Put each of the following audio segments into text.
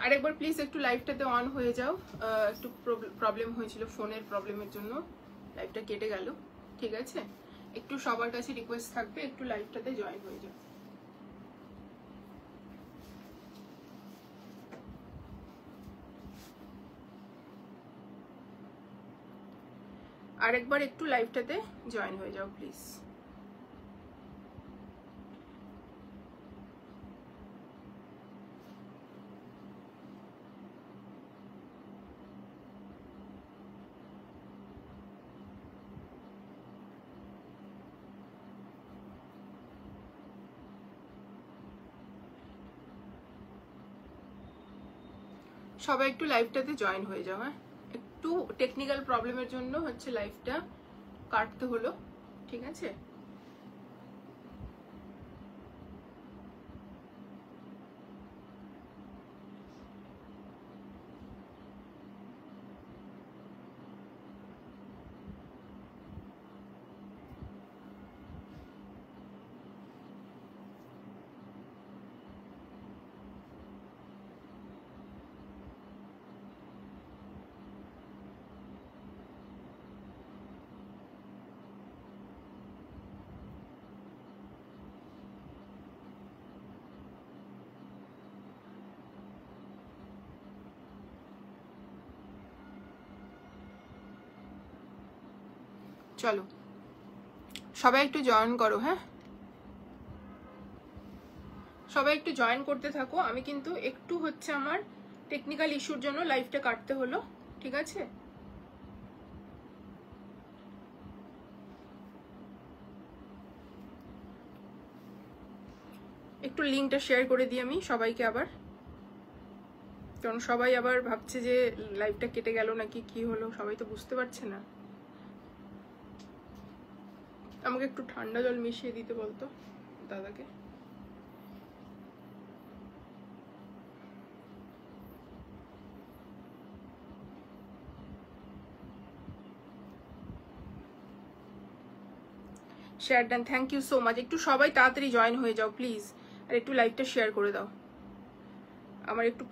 আরেকবার প্লিজ একটু লাইভটাতে অন হয়ে যাও। একটু প্রবলেম হয়েছিল, ফোনের প্রবলেমের জন্য লাইভটা কেটে গেল। ঠিক আছে, একটু সবার কাছে রিকোয়েস্ট থাকবে একটু লাইভটাতে জয়েন হয়ে যাও। আরেকবার একটু লাইভটাতে জয়েন হয়ে যাও প্লিজ। সবাই একটু লাইভটাতে জয়েন হয়ে যাও। হ্যাঁ, একটু টেকনিক্যাল প্রবলেমের জন্য হচ্ছে লাইভটা কাটতে হলো। ঠিক আছে, চলো সবাই একটু জয়েন করো। হ্যাঁ, সবাই একটু জয়েন করতে থাকো। আমি কিন্তু একটু হচ্ছে আমার টেকনিক্যাল ইস্যুর জন্য লাইভটা কাটতে হলো। ঠিক আছে, একটু লিঙ্কটা শেয়ার করে দিই আমি সবাইকে আবার, কারণ সবাই আবার ভাবছে যে লাইভটা কেটে গেল নাকি কি হলো, সবাই তো বুঝতে পারছে না। আমাকে একটু ঠান্ডা জল মিশিয়ে দিতে বলতো দাদাকে। Share done, thank you so much. একটু সবাই তাড়াতাড়ি জয়েন হয়ে যাও প্লিজ, আর একটু লাইভটা শেয়ার করে দাও। আমার একটু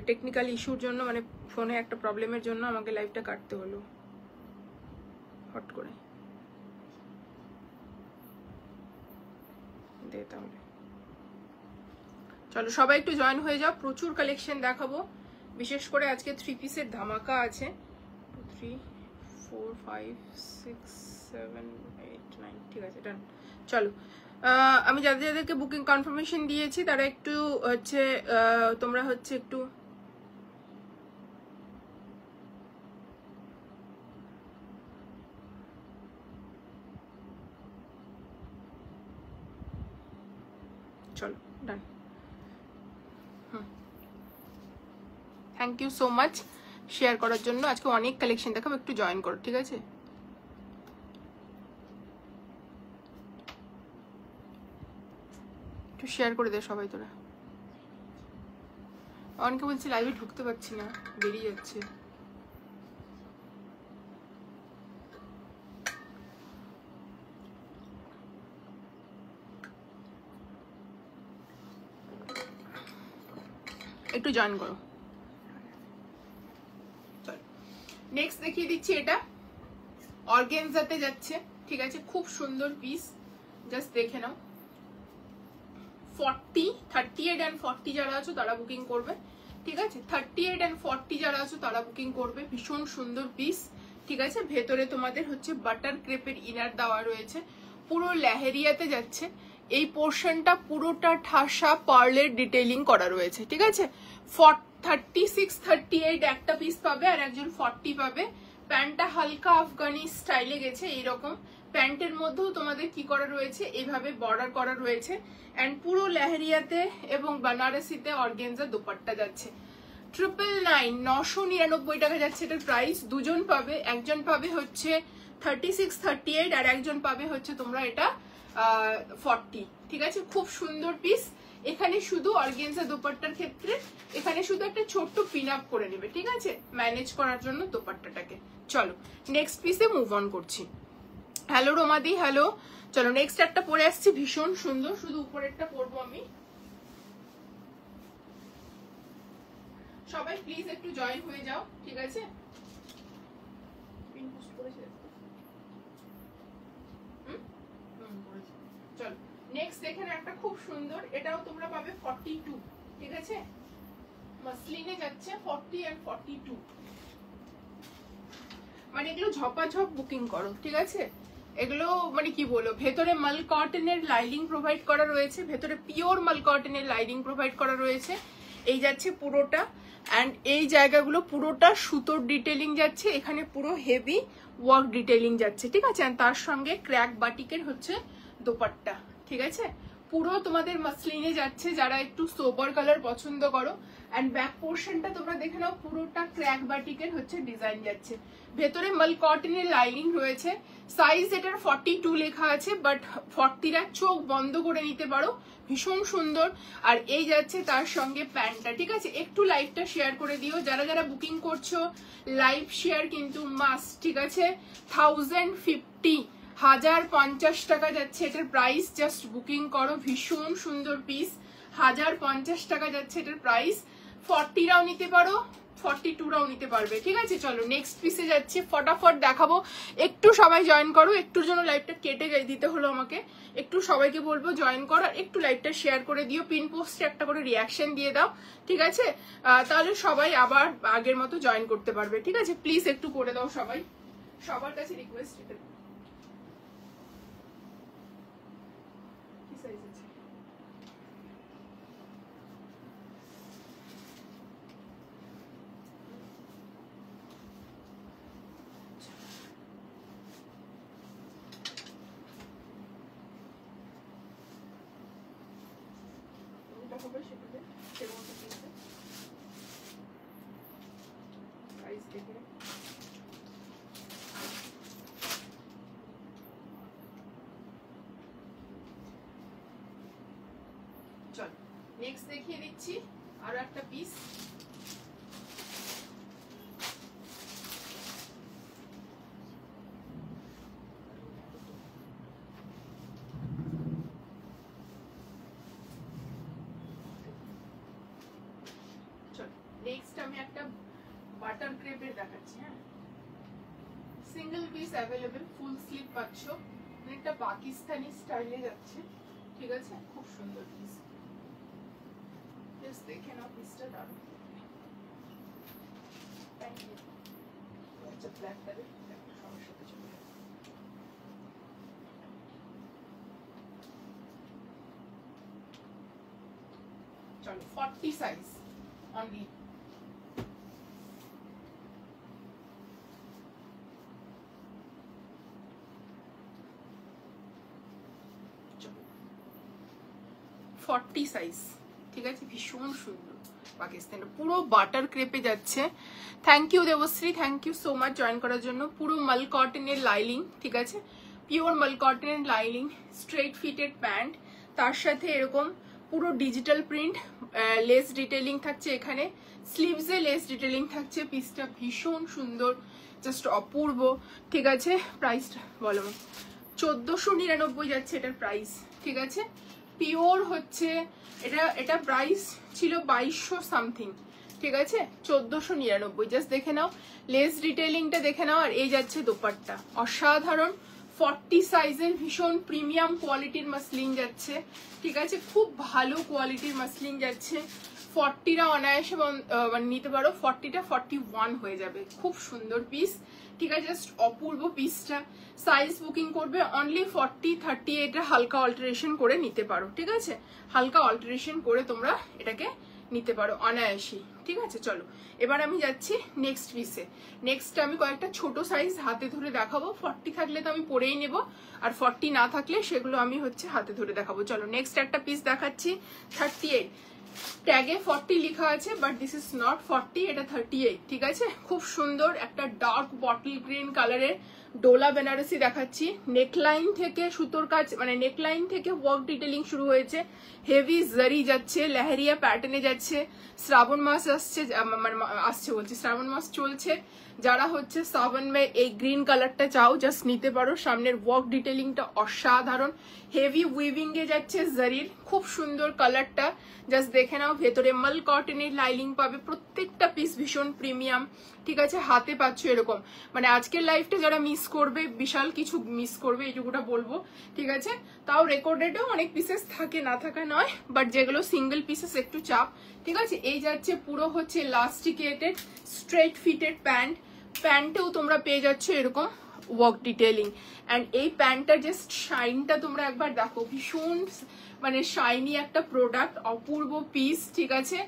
টেকনিক্যাল ইস্যুর জন্য, মানে ফোনে একটা প্রবলেমের জন্য আমাকে লাইভটা কাটতে হলো হট করে। দে তাহলে, চলো সবাই একটু জয়েন হয়ে যাও। প্রচুর কালেকশন দেখাবো, বিশেষ করে আজকে 3 পিসের ধামাকা আছে। 2 3 4 5 6 7 8 9, ঠিক আছে ডান। চলো আমি যাদেরকে বুকিং কনফার্মেশন দিয়েছি তারা একটু হচ্ছে তোমরা হচ্ছে একটু চলো done. Thank you so much share করার জন্য। আজকে অনেক কালেকশন দেখাবো, একটু জয়েন করো। ঠিক আছে, একটু শেয়ার করে দে সবাই তোরা। অনেকে বলছে লাইভে ঢুকতে পারছি না, বেরিয়ে যাচ্ছে। একটু জয়েন করো। নেক্সট দেখিয়ে দিচ্ছি, এটা অর্গানজাতে যাচ্ছে। ঠিক আছে, খুব সুন্দর পিস, জাস্ট দেখে নাও। 40, 38 and 40 যারা আছো তারা বুকিং করবে। ঠিক আছে, 38 and 40 যারা আছো তারা বুকিং করবে। ভীষণ সুন্দর পিস। ঠিক আছে, ভেতরে তোমাদের হচ্ছে বাটার ক্রেপের ইনার দেওয়া রয়েছে, পুরো লেহেরিয়াতে যাচ্ছে। এই পোর্শনটা পুরোটা ঠাসা পার্লের ডিটেইলিং করা রয়েছে। ঠিক আছে, 36, 38 একটা পিস পাবে আর একজন 40 পাবে। প্যান্টটা হালকা আফগানি স্টাইলে গেছে, এইরকম প্যান্টের মধ্যেও তোমাদের কি করা রয়েছে, এইভাবে বর্ডার করা রয়েছে। এন্ড পুরো লেহেরিয়াতে এবং বানারসিতে অর্গেনজা দোপাট্টা যাচ্ছে। 999, 999 টাকা যাচ্ছে এটার প্রাইস। দুজন পাবে, একজন পাবে হচ্ছে 36, 38 আর একজন পাবে হচ্ছে তোমরা এটা 40। ঠিক আছে, খুব সুন্দর পিস। এখানে শুধু অর্গেনজা দোপাট্টার ক্ষেত্রে এখানে শুধু একটা ছোট্ট পিন আপ করে নেবে। ঠিক আছে, ম্যানেজ করার জন্য দোপাট্টাটাকে। চলো নেক্সট পিসে মুভ অন করছি। হ্যালো রোমাদি, হ্যালো। চলো নেক্সট একটা পরে আসছি, ভীষণ সুন্দর। শুধু উপরেরটা পরবো আমি। সবাই প্লিজ একটু জয়েন হয়ে যাও, ঠিক আছে? চলো নেক্সট দেখেন একটা খুব সুন্দর, এটাও তোমরা পাবে 42, ঠিক আছে? মাসলিনে যাচ্ছে 40 and 42, মানে এগুলো ঝপাঝপ বুকিং করো, ঠিক আছে? এগুলো মানে কি বলো, ভেতরে মাল কটনের লাইনিং প্রোভাইড করা রয়েছে, ভেতরে পিওর মাল কটনের লাইনিং প্রোভাইড করা রয়েছে। এই যাচ্ছে পুরোটা, অ্যান্ড এই জায়গাগুলো পুরোটা সুতোর ডিটেলিং যাচ্ছে, এখানে পুরো হেভি ওয়ার্ক ডিটেলিং যাচ্ছে, ঠিক আছে? আর তার সঙ্গে ক্র্যাক বাটিকের হচ্ছে দোপাট্টা, ঠিক আছে? পুরো তোমাদের মাসলিনে যাচ্ছে, যারা একটু সোবার কালার পছন্দ করো। অ্যান্ড ব্যাক পোর্শনটা তোমরা দেখে নাও, পুরোটা ক্র্যাক বাটিকের হচ্ছে ডিজাইন যাচ্ছে, ভেতরে মাল কটনের লাইনিং রয়েছে। সাইজ এটার 42 লেখা আছে, বাট 40টা চোখ বন্ধ করে নিতে পারো, ভীষণ সুন্দর। আর এই যাচ্ছে তার সঙ্গে প্যান্টটা, ঠিক আছে? একটু লাইভটা শেয়ার করে দিও, যারা যারা বুকিং করছো লাইভ শেয়ার কিন্তু মাস্ট, ঠিক আছে? 1050, 1050 টাকা যাচ্ছে এটার প্রাইস, জাস্ট বুকিং করো, ভীষণ সুন্দর পিস। 1050 টাকা যাচ্ছে এটার প্রাইস, 40রাও নিতে পারো, 42রাও নিতে পারবে, ঠিক আছে? চলো নেক্সট পিসে যাচ্ছি, ফটাফট দেখাবো। একটু সবাই জয়েন করো, একটুর জন্য লাইভটা কেটে দিতে হলো আমাকে, একটু সবাইকে বলবো জয়েন করো, আর একটু লাইভটা শেয়ার করে দিও, পিন পোস্টে একটা করে রিয়াকশন দিয়ে দাও, ঠিক আছে? তাহলে সবাই আবার আগের মতো জয়েন করতে পারবে, ঠিক আছে? প্লিজ একটু করে দাও সবাই, সবার কাছে রিকোয়েস্ট। কি সাইজ আছে? চল নেক্সট দেখিয়ে দিচ্ছি আরো একটা পিস। নেক্সট আমি একটা বাটার ক্রেপের দেখাচ্ছি, হ্যাঁ? Single piece available, full sleeve পাচ্ছ, একটা পাকিস্তানি স্টাইলে যাচ্ছে, ঠিক আছে? খুব সুন্দর পিস, জাস্ট দেখে নাও পিসটা, দারুণ। Thank you. আচ্ছা ব্ল্যাকটারে একটা সমস্যাতে চলে যাবে। চলো 40 সাইজ অনলি, সাইজ, ঠিক আছে? ভীষণ সুন্দর পাকিস্তানের, পুরো বাটার ক্রেপে যাচ্ছে। Thank you Debashree, thank you so much join করার জন্য। পুরো মাল কটনের লাইনিং, ঠিক আছে? পিওর মাল কটনের লাইনিং, স্ট্রেট ফিটেড প্যান্ট, তার সাথে এরকম পুরো ডিজিটাল প্রিন্ট লেস ডিটেলিং থাকছে, এখানে স্লিভসে লেস ডিটেলিং থাকছে। পিসটা ভীষণ সুন্দর, জাস্ট অপূর্ব, ঠিক আছে? প্রাইসটা বলো, 1499 যাচ্ছে এটার প্রাইস, ঠিক আছে? পিওর হচ্ছে এটা প্রাইস ছিল 2200 সামথিং, ঠিক আছে? 1499, জাস্ট দেখে নাও, লেস ডিটেইলিংটা দেখে নাও। আর এই যাচ্ছে দোপাট্টা, অসাধারণ 40 সাইজের ভীষণ প্রিমিয়াম কোয়ালিটির মাসলিন যাচ্ছে, ঠিক আছে? খুব ভালো কোয়ালিটির মাসলিন যাচ্ছে। 40টা অনায়াসে মানে নিতে পারো, 40টা 41 হয়ে যাবে, খুব সুন্দর পিস, ঠিক আছে? জাস্ট অপূর্ব পিসটা। সাইজ বুকিং করবে অনলি 40, 38 এটা হালকা অল্টারেশন করে নিতে পারো, ঠিক আছে? হালকা অল্টারেশন করে তোমরা এটাকে নিতে পারো অনায়াসী, ঠিক আছে? চলো এবার আমি যাচ্ছি নেক্সট পিসে। নেক্সট আমি কয়েকটা ছোট সাইজ হাতে ধরে দেখাবো, 40 থাকলে তো আমি পরেই নেব, আর 40 না থাকলে সেগুলো আমি হচ্ছে হাতে ধরে দেখাবো। চলো নেক্সট একটা পিস দেখাচ্ছি, 38, ট্যাগে 40 লেখা আছে, বাট দিস ইজ নট 40, এটা 38, ঠিক আছে? খুব সুন্দর একটা ডার্ক বটল গ্রিন কালারের ডোলা বেনারসি দেখাচ্ছি। নেকলাইন থেকে সুতোর কাজ, মানে নেকলাইন থেকে ওয়ার্ক ডিটেলিং শুরু হয়েছে, হেভি জারি যাচ্ছে, লেহেরিয়া প্যাটার্নে যাচ্ছে। শ্রাবণ মাস আসছে, মানে আসছে বলছি, শ্রাবণ মাস চলছে, যারা হচ্ছে শ্রাবণ মে এই গ্রিন কালারটা চাও জাস্ট নিতে পারো। সামনের ওয়ার্ক ডিটেলিংটা অসাধারণ, হেভি উইভিং এ যাচ্ছে জারির, খুব সুন্দর কালারটা, জাস্ট দেখে নাও, ভেতরে মাল কটনের লাইনিং পাবে, প্রত্যেকটা পিস ভীষণ প্রিমিয়াম, ঠিক আছে। হাতে পাচ্ছ এরকম, মানে আজকের লাইফটা যারা মিস করবে বিশাল কিছু মিস করবে, এইটুকুটা বলবো, ঠিক আছে। তাও রেকর্ডেডও অনেক পিসেস থাকে, না থাকা নয়, বাট যেগুলো সিঙ্গেল পিসেস একটু চাপ, ঠিক আছে। এই যাচ্ছে পুরো হচ্ছে লাস্টিকেটেড স্ট্রেট ফিটেড প্যান্ট, প্যান্টেও তোমরা পেয়ে যাচ্ছ এরকম ওয়ার্ক ডিটেইলিং। অ্যান্ড এই প্যান্টটার জাস্ট শাইনটা তোমরা একবার দেখো, ভীষণ মানে শাইনি একটা প্রোডাক্ট, অপূর্ব পিস, ঠিক আছে।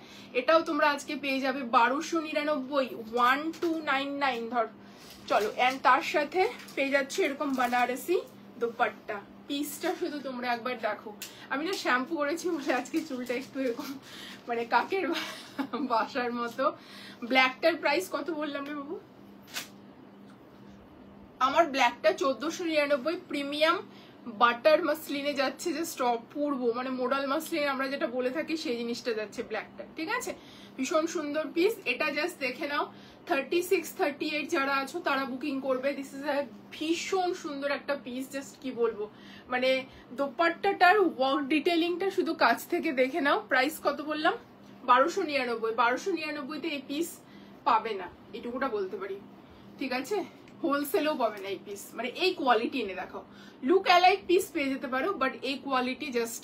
এটাও তোমরা আজকে পেয়ে যাবে 1299, 1299 ধর, চলো। অ্যান্ড তার সাথে পেয়ে যাচ্ছে এরকম বানারসি দোপাট্টা, পিসটা শুধু তোমরা একবার দেখো। আমি না শ্যাম্পু করেছি বলে আজকে চুলটা একটু এরকম মানে কাকের বাসার মতো। ব্ল্যাকটার প্রাইস কত বললাম রে বাবু? আমার ব্ল্যাকটা 1499, প্রিমিয়াম বাটার মাসলিনে যাচ্ছে, জাস্ট অপূর্ব, মানে মোডাল মাসলিন আমরা যেটা বলে থাকি সেই জিনিসটা যাচ্ছে ব্ল্যাকটা, ঠিক আছে। ভীষণ সুন্দর পিস, এটা জাস্ট দেখে নাও। 36, 38 যারা আছো তারা বুকিং করবে। দিস ইজ আ ভীষণ সুন্দর একটা পিস, জাস্ট কি বলবো, মানে দোপাট্টাটার ওয়ার্ক ডিটেইলিংটা শুধু কাছ থেকে দেখে নাও। প্রাইস কত বললাম? 1299। 1299-তে এই পিস পাবে না, এটুকুটা বলতে পারি, ঠিক আছে। হোলসেলেও পাবে না এই পিস, মানে এই কোয়ালিটি এনে দেখাও। লুক অ্যালাইক পিস পেয়ে যেতে পারো, বাট এই কোয়ালিটি জাস্ট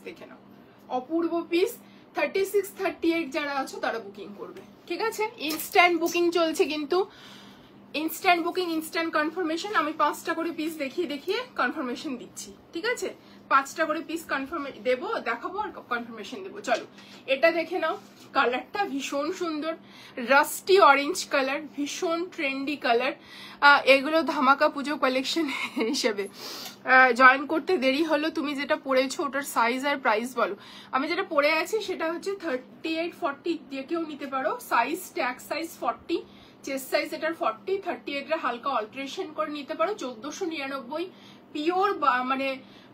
দেখে নাও, অপূর্ব পিস। 36, 38 যারা আছো তারা বুকিং করবে, ঠিক আছে। ইনস্ট্যান্ট বুকিং চলছে কিন্তু, ইনস্ট্যান্ট বুকিং, ইনস্ট্যান্ট কনফার্মেশন। আমি 5টা করে পিস দেখিয়ে কনফার্মেশন দিচ্ছি, ঠিক আছে। 5টা করে পিস দেখাবো আর কনফার্মেশন দেবো। চলো এটা দেখে নাও, কালারটা ভীষণ সুন্দর, রাস্টি অরেঞ্জ কালার, ভীষণ ট্রেন্ডি কালার। এগুলো ধামাকা পুজো কালেকশন হিসেবে জয়েন করতে দেরি হলো। তুমি যেটা পরেছো ওটার সাইজ আর প্রাইস বলো। আমি যেটা পরে আছি সেটা হচ্ছে 38, 40 যে কেউ নিতে পারো। Size tag size 40, chest size এটার 40, 38 এর হালকা অল্টারেশন করে নিতে পারো। 1499 পিওর মানে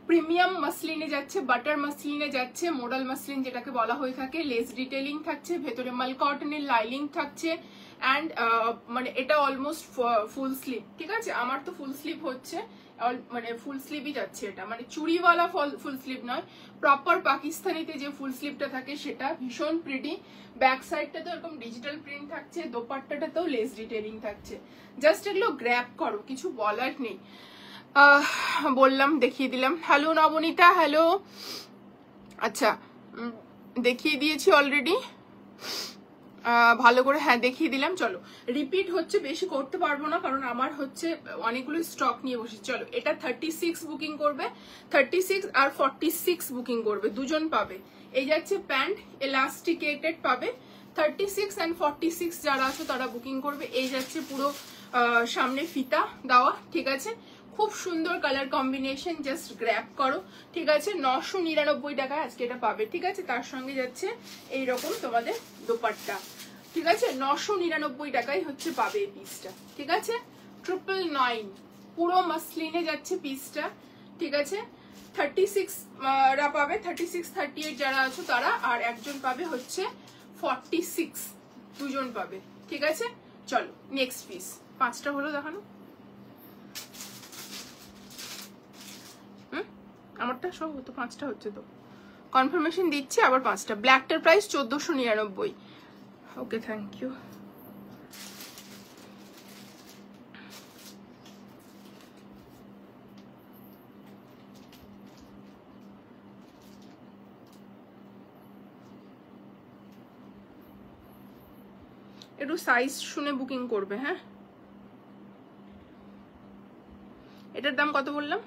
প্রিমিয়াম মাসলিনে যাচ্ছে, বাটার মাসলিনে যাচ্ছে, মোডাল মাসলিন যেটাকে বলা হয়ে থাকে। লেস ডিটেইলিং থাকছে, ভেতরে মাল কটনের লাইনিং থাকছে, অ্যান্ড মানে এটা অলমোস্ট ফুল স্লিভ, ঠিক আছে। আমার তো ফুল স্লিভ হচ্ছে, মানে ফুল স্লিভই যাচ্ছে এটা, মানে চুড়িওয়ালা ফুল স্লিভ নয়, প্রপার পাকিস্তানিতে যে ফুল স্লিভটা থাকে সেটা। ভীষণ প্রিটি, ব্যাক সাইডটা তো এরকম ডিজিটাল প্রিন্ট থাকছে, দোপাট্টাটাতেও লেস ডিটেইলিং থাকছে। জাস্ট এগুলো গ্র্যাব করো, কিছু বলার নেই। বললাম, দেখিয়ে দিলাম। Hello Nabanita, hello. আচ্ছা, দেখিয়ে দিয়েছি অলরেডি ভালো করে, হ্যাঁ দেখিয়ে দিলাম। চলো রিপিট হচ্ছে, বেশি করতে পারবো না কারণ আমার হচ্ছে অনেকগুলো স্টক নিয়ে বসেছি। চলো এটা 36 বুকিং করবে, 36 আর 46 বুকিং করবে, দুজন পাবে। এই যাচ্ছে প্যান্ট, এলাস্টিকেটেড পাবে। 36 and 46 যারা আছে তারা বুকিং করবে। এই যাচ্ছে পুরো সামনে ফিতা দেওয়া, ঠিক আছে। খুব সুন্দর কালার কম্বিনেশন, জাস্ট গ্র্যাব করো, ঠিক আছে। 999 টাকায় আজকে এটা পাবে, ঠিক আছে। তার সঙ্গে যাচ্ছে এইরকম তোমাদের দোপাট্টা, ঠিক আছে। 999 টাকায় হচ্ছে পাবে এই পিসটা, ঠিক আছে। 999 পুরো মাসলিনে যাচ্ছে পিসটা, ঠিক আছে। 36 রা পাবে, 36, 38 যারা আছো তারা, আর একজন পাবে হচ্ছে 46, দুজন পাবে, ঠিক আছে। চলো নেক্সট পিস, 5টা হলো দেখানো। আমারটা সব তো 5টা হচ্ছে, তো কনফার্মেশন দিচ্ছি আবার 5টা। ব্ল্যাকটার প্রাইস 1499। Okay, thank you. একটু সাইজ শুনে বুকিং করবে, হ্যাঁ। এটার দাম কত বললাম?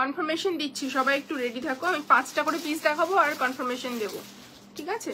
কনফার্মেশন দিচ্ছি, সবাই একটু রেডি থাকো। আমি 5টা করে পিস দেখাবো আর কনফার্মেশন দেবো, ঠিক আছে।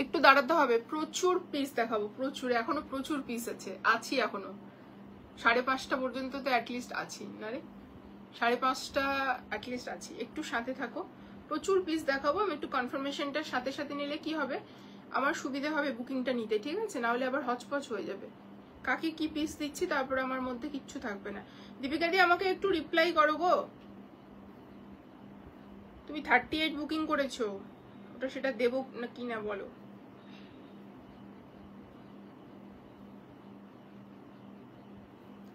একটু দাঁড়াতে হবে, প্রচুর পিস দেখাবো, প্রচুর, এখনো প্রচুর পিস আছি এখনো 5:30 পর্যন্ত তো অ্যাটলিস্ট আছি, না রে 5:30 অ্যাটলিস্ট আছি। একটু সাথে থাকো, প্রচুর পিস দেখাবো। আমি একটু কনফার্মেশনটার সাথে সাথে নিলে কি হবে, আমার সুবিধা হবে বুকিংটা নিতে, ঠিক আছে? না হলে আবার হচপচ হয়ে যাবে, কাকে কি পিস দিচ্ছি তারপরে আমার মধ্যে কিচ্ছু থাকবে না। দীপিকা দি আমাকে একটু রিপ্লাই করো গো, তুমি 38 বুকিং করেছো, ওটা সেটা দেবো না কি না বলো।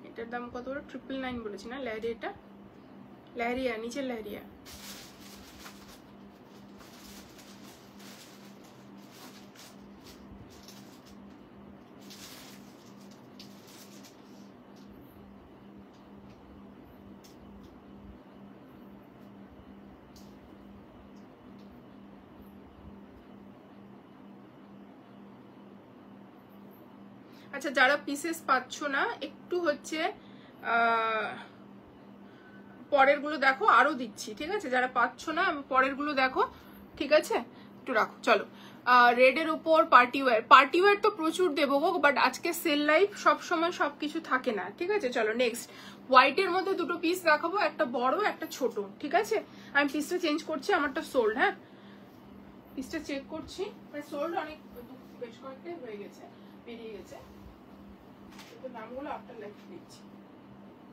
এটার দাম কত? 999 বলেছি না? লেহেরিয়াটা, লেহেরিয়া, নিচের লেহেরিয়া। আচ্ছা, যারা পিসেস পাচ্ছ না একটু হচ্ছে পরের গুলো দেখো, আরো দিচ্ছি, ঠিক আছে? যারা পাচ্ছ না আমি পরের গুলো দেখো, ঠিক আছে? একটু রাখো। চলো, রেড এর উপর পার্টি ওয়্যার তো প্রচুর দেবো গো, বাট আজকে সেল লাইফ, সব সময় সবকিছু থাকে না, ঠিক আছে? চলো নেক্সট, হোয়াইটের মধ্যে দুটো পিস দেখাবো, একটা বড় একটা ছোট, ঠিক আছে? আমি পিসটা চেঞ্জ করছি, আমারটা সোল্ড। হ্যাঁ, পিসটা চেক করছি, মানে সোল্ড অনেক বেশ কয়েকটাই হয়ে গেছে, বেরিয়ে গেছে। নামগুলো আফটার লাইফ দিচ্ছি।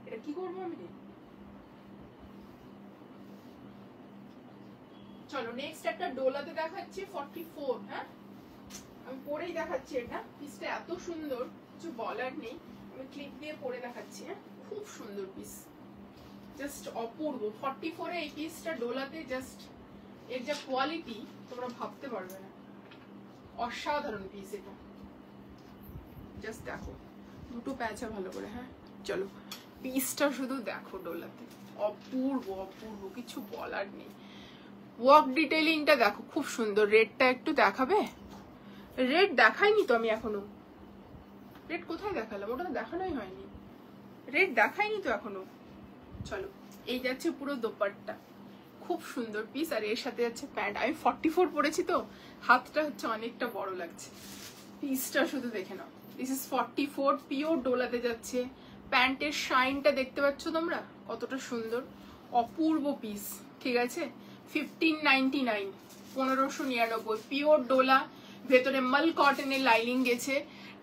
এটা কি করবো আমি? চলো নেক্সট একটা ডোলাতে দেখাচ্ছি 44। হ্যাঁ, আমি পরেই দেখাচ্ছি। এটা পিসটা এত সুন্দর, কিছু বলার নেই, আমি ক্লিপ দিয়ে পরে দেখাচ্ছি। হ্যাঁ, খুব সুন্দর পিস, জাস্ট অপূর্ব। 44 এ এই পিসটা ডোলাতে, জাস্ট এর যা কোয়ালিটি তোমরা ভাবতে পারবে না, অসাধারণ পিস এটা। জাস্ট দেখো দুটো প্যাঁচা ভালো করে। হ্যাঁ, চলো পিসটা শুধু দেখো, ডোলাতে অপূর্ব অপূর্ব, কিছু বলার নেই। ওয়ার্ক ডিটেইলিংটা দেখো, খুব সুন্দর। রেডটা একটু দেখাবে? রেড দেখাইনি তো আমি এখনো। রেড কোথায় দেখালাম? ওটা দেখানোই হয়নি। রেড দেখাইনি তো এখনো। চলো, এই যাচ্ছে পুরো দোপাট্টা, খুব সুন্দর পিস, আর এর সাথে যাচ্ছে প্যান্ট। আমি 44 পরেছি তো হাতটা হচ্ছে অনেকটা বড় লাগছে। পিসটা শুধু দেখে নাও, দিস ইজ 44, পিওর ডোলাতে যাচ্ছে। প্যান্টের শাইনটা দেখতে পাচ্ছ তোমরা কতটা সুন্দর, অপূর্ব পিস, ঠিক আছে? 1599, 1599, পিওর ডোলা, ভেতরে মাল কটনের লাইনিং গেছে।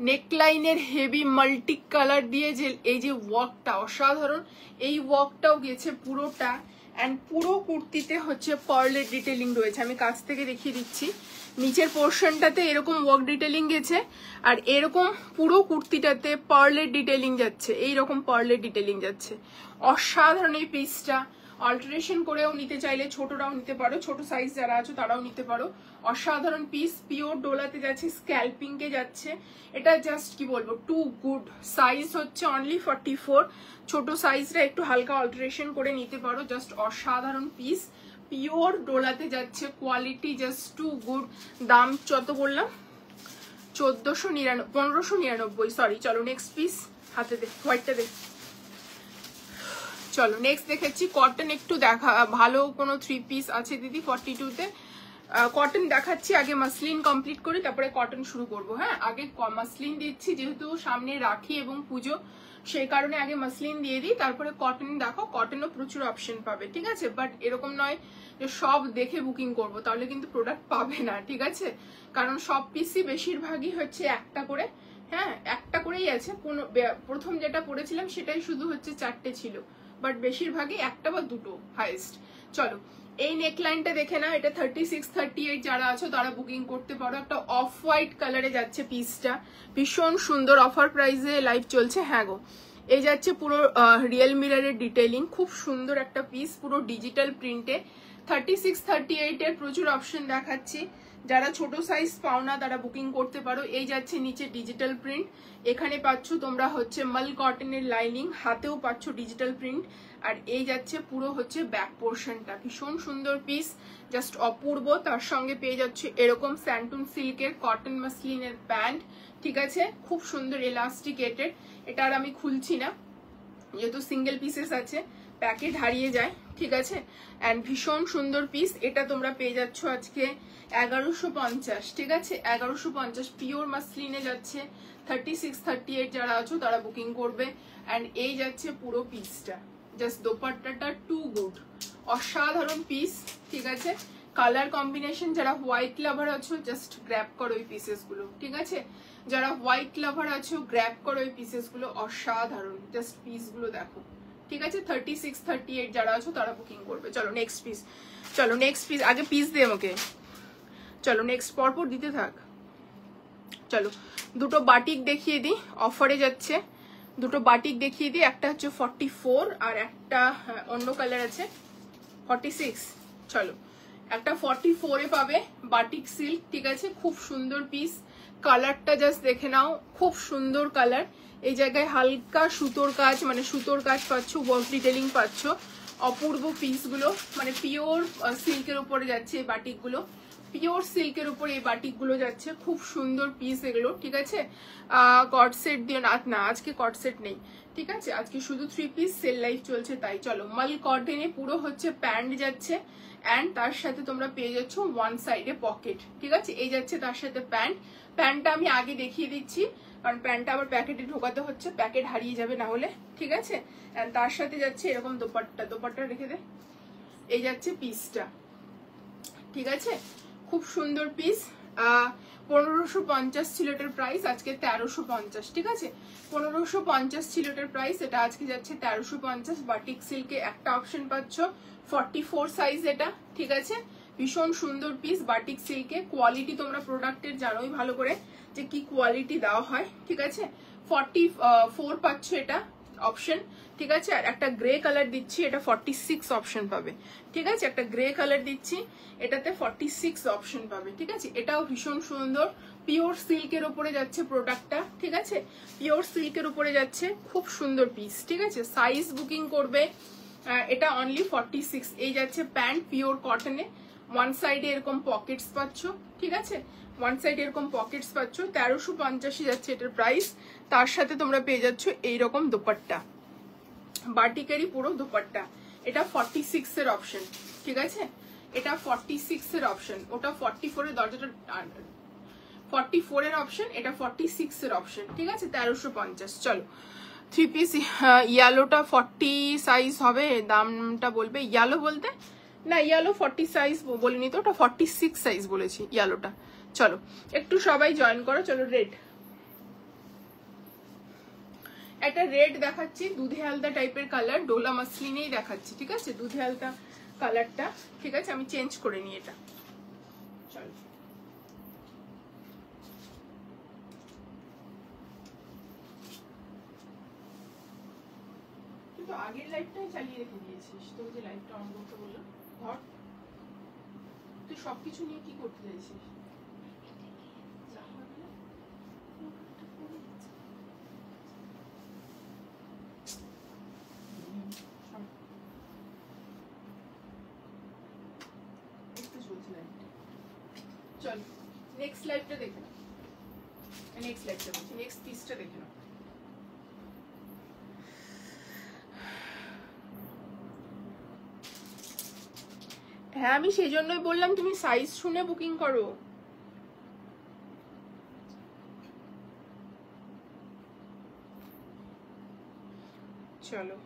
নেকলাইনের হেভি মাল্টি কালার দিয়ে যে এই যে ওয়ার্কটা অসাধারণ, এই ওয়ার্কটাও গেছে পুরোটা। অ্যান্ড পুরো কুর্তিতে হচ্ছে পার্লের ডিটেলিং রয়েছে, আমি কাছ থেকে দেখিয়ে দিচ্ছি। নিচের পোর্শনটাতে এরকম ওয়ার্ক ডিটেলিং গেছে, আর এরকম পুরো কুর্তিটাতে পার্লের ডিটেলিং যাচ্ছে, এইরকম পার্লের ডিটেলিং যাচ্ছে। অসাধারণ এই পিসটা। অল্টারেশন করেও নিতে চাইলে ছোটরাও নিতে পারো, ছোট সাইজ যারা আছো তারাও নিতে পারো। অসাধারণ পিস, পিওর ডোলাতে যাচ্ছে, স্ক্যালপিং কে যাচ্ছে। এটা জাস্ট কি বলবো, টু গুড। সাইজ হচ্ছে অনলি 44, ছোট সাইজটা একটু হালকা অল্টারেশন করে নিতে পারো। জাস্ট অসাধারণ পিস, পিওর ডোলাতে যাচ্ছে, কোয়ালিটি জাস্ট টু গুড। দাম কত বললাম? 1599, সরি। চলো নেক্সট পিস, হাতে দে, হোয়াইটটা দে। চলো নেক্সট দেখেছি কটন, একটু দেখা ভালো কোনো 3 পিস আছে দিদি 42-তে। কটন দেখাচ্ছি, আগে মাসলিন কমপ্লিট করি, তারপরে কটন শুরু করব। হ্যাঁ, আগে মাসলিন দিচ্ছি, যেহেতু সামনে রাখি এবং পুজো, সেই কারণে আগে মাসলিন দিয়ে দিই, তারপরে কটন দেখো। কটনও প্রচুর অপশন পাবে, ঠিক আছে? বাট এরকম নয় যে সব দেখে বুকিং করব, তাহলে কিন্তু প্রোডাক্ট পাবে না, ঠিক আছে? কারণ সব পিসই বেশিরভাগই হচ্ছে একটা করে। হ্যাঁ, একটা করেই আছে। প্রথম যেটা পড়েছিলাম সেটাই শুধু হচ্ছে 4টে ছিল, বাট বেশিরভাগই একটা বা দুটো হাইয়েস্ট। চলো এই নেকলাইনটা দেখে না, এটা 36, 38 যারা আছো তারা বুকিং করতে পারো। একটা অফ হোয়াইট কালারে যাচ্ছে পিসটা, ভীষণ সুন্দর, অফার প্রাইসে লাইভ চলছে। হ্যাঁ গো, এই যাচ্ছে পুরো রিয়েল মিররের ডিটেইলিং, খুব সুন্দর একটা পিস, পুরো ডিজিটাল প্রিন্টে। 36, 38 এর প্রচুর অপশন দেখাচ্ছি। যারা ছোট সাইজ পাও না তারা বুকিং করতে পারো। এই যাচ্ছে নিচে ডিজিটাল প্রিন্ট, এখানে পাচ্ছ তোমরা হচ্ছে মাল কটনের লাইনিং, হাতেও পাচ্ছ ডিজিটাল প্রিন্ট। আর এই যাচ্ছে পুরো হচ্ছে ব্যাক পোর্শনটা, ভীষণ সুন্দর পিস, জাস্ট অপূর্ব। তার সঙ্গে পেয়ে যাচ্ছে এরকম স্যান্টুন সিল্কের কটন মাসলিনের প্যান্ট, ঠিক আছে? খুব সুন্দর এলাস্টিকেটেড। এটা আর আমি খুলছি না, যেহেতু সিঙ্গেল পিসেস আছে, প্যাকেট হারিয়ে যায়, ঠিক আছে? অ্যান্ড ভীষণ সুন্দর পিস। এটা তোমরা পেয়ে যাচ্ছ আজকে 1150, ঠিক আছে? 1150, পিওর মাসলিনে যাচ্ছে। 36, 38 যারা আছো তারা বুকিং করবে। অ্যান্ড এই যাচ্ছে পুরো পিসটা, জাস্ট দোপাট্টাটা টু গুড, অসাধারণ পিস, ঠিক আছে। কালার কম্বিনেশন, যারা হোয়াইট লাভার আছো জাস্ট গ্র্যাব করো এই পিসেস গুলো, ঠিক আছে। যারা হোয়াইট লাভার আছো গ্র্যাব করো এই পিসেস গুলো, অসাধারণ। জাস্ট পিস গুলো দেখো, ঠিক আছে। 36, 38 যারা আছো তারা বুকিং করবে। চলো নেক্সট পিস, চলো নেক্সট পিস। আগে পিস দে আমাকে, চলো নেক্সট পরপর দিতে থাক। চলো দুটো বাটিক দেখিয়ে দিই, অফারে যাচ্ছে। দুটো বাটিক দেখিয়ে দিই, একটা হচ্ছে 44 আর একটা অন্য কালার আছে 46। চলো একটা 44 এ পাবে বাটিক সিল্ক, ঠিক আছে। খুব সুন্দর পিস, কালারটা জাস্ট দেখে নাও, খুব সুন্দর কালার। এই জায়গায় হালকা সুতোর কাজ, মানে সুতোর কাজ পাচ্ছ, ওয়ার্ক ডিটেলিং পাচ্ছ। অপূর্ব পিসগুলো, মানে পিওর সিল্কের উপরে যাচ্ছে এই বাটিকগুলো, পিওর সিল্কের উপরে এই বাটিকগুলো যাচ্ছে। খুব সুন্দর পিস এগুলো, ঠিক আছে। কট সেট দিয়ে না, আজকে কট সেট নেই, ঠিক আছে। আজকে শুধু 3 পিস সেল লাইফ চলছে তাই। চলো মাল কটনে পুরো হচ্ছে প্যান্ট যাচ্ছে, অ্যান্ড তার সাথে তোমরা পেয়ে যাচ্ছ ওয়ান সাইডে পকেট, ঠিক আছে। এই যাচ্ছে তার সাথে প্যান্ট। প্যান্টটা আমি আগে দেখিয়ে দিচ্ছি, কারণ প্যান্টটা আবার প্যাকেটে ঢোকাতে হচ্ছে, প্যাকেট হারিয়ে যাবে না হলে, ঠিক আছে। অ্যান্ড তার সাথে যাচ্ছে এরকম দোপাট্টা, দোপাট্টা রেখে দে। এই যাচ্ছে পিসটা, ঠিক আছে। খুব সুন্দর পিস। 1550 ছিল এটার প্রাইস, আজকে 1350, ঠিক আছে। 1550 ছিল এটার প্রাইস, এটা আজকে যাচ্ছে 1350। বাটিক সিল্কে একটা অপশন পাচ্ছ, 44 সাইজ এটা, ঠিক আছে। ভীষণ সুন্দর পিস বাটিক সিল্কে। কোয়ালিটি তোমরা প্রোডাক্টের জানোই ভালো করে যে কি কোয়ালিটি দেওয়া হয়, ঠিক আছে। 44 পাচ্ছ এটা অপশন, ঠিক আছে। আর একটা গ্রে কালার দিচ্ছি, এটা 46 অপশন পাবে, ঠিক আছে। একটা গ্রে কালার দিচ্ছি, এটাতে 46 অপশন পাবে, ঠিক আছে। এটাও ভীষণ সুন্দর, পিওর সিল্কের উপরে যাচ্ছে প্রোডাক্টটা, ঠিক আছে। পিওর সিল্কের উপরে যাচ্ছে, খুব সুন্দর পিস, ঠিক আছে। সাইজ বুকিং করবে, এটা অনলি 46। এই যাচ্ছে প্যান্ট পিওর কটনে, ওয়ান সাইডে এরকম পকেটস পাচ্ছ, ঠিক আছে। ওয়ান সাইডে এরকম পকেটস পাচ্ছ, 1350 যাচ্ছে এটার প্রাইস। তার সাথে তোমরা পেয়ে যাচ্ছ এইরকম দোপাট্টা, বাটিকেরই পুরো দোপাট্টা। এটা 46 এর অপশন, ঠিক আছে। এটা 46 এর অপশন, ওটা 44 এর দরজাটা 44 এর অপশন, এটা 46 এর অপশন, ঠিক আছে। 1350। চলো 3 পিস ইয়ালোটা 40 সাইজ হবে, দামটা বলবে। ইয়ালো বলতে না, ইয়ালো 40 সাইজ বলিনি তো, ওটা 46 সাইজ বলেছি ইয়ালোটা। চলো একটু সবাই জয়েন করো। চলো রেড, একটা রেড দেখাচ্ছি, দুধে হালদা টাইপের কালার, ডোলা মাসলিনেই দেখাচ্ছি, ঠিক আছে। দুধে হালদা কালারটা, ঠিক আছে। আমি চেঞ্জ করে নিই এটা। চলো তুই তো আগের লাইফটাই চালিয়ে রেখে দিয়েছিস, তোর যে লাইফটা অন করতে বললাম, ধর তুই সবকিছু নিয়ে কি করতে চাইছিস? চল নেক্সট লাইভটা দেখে নাও, নেক্সট লাইভটা বলছি, নেক্সট পিসটা দেখে নাও। হ্যাঁ আমি সেই জন্যই বললাম তুমি সাইজ শুনে বুকিং করো। চলো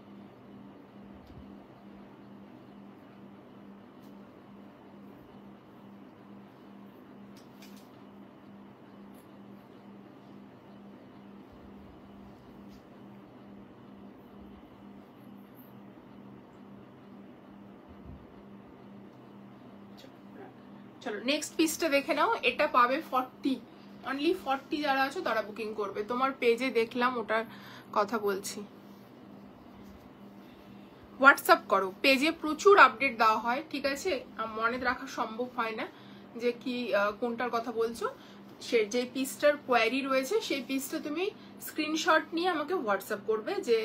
চলো নেক্সট পিসটা দেখে নাও। এটা পাবে 40, অনলি 40 যারা আছো তারা বুকিং করবে। তোমার পেজে দেখলাম ওটার কথা বলছি। হোয়াটসঅ্যাপ করো, পেজে প্রচুর আপডেট দেওয়া হয়, ঠিক আছে। মনে রাখা সম্ভব হয় না যে কি কোনটার কথা বলছো। সে যে পিসটার কোয়ারি রয়েছে সেই পিসটা তুমি স্ক্রিনশট নিয়ে আমাকে হোয়াটসঅ্যাপ করবে যে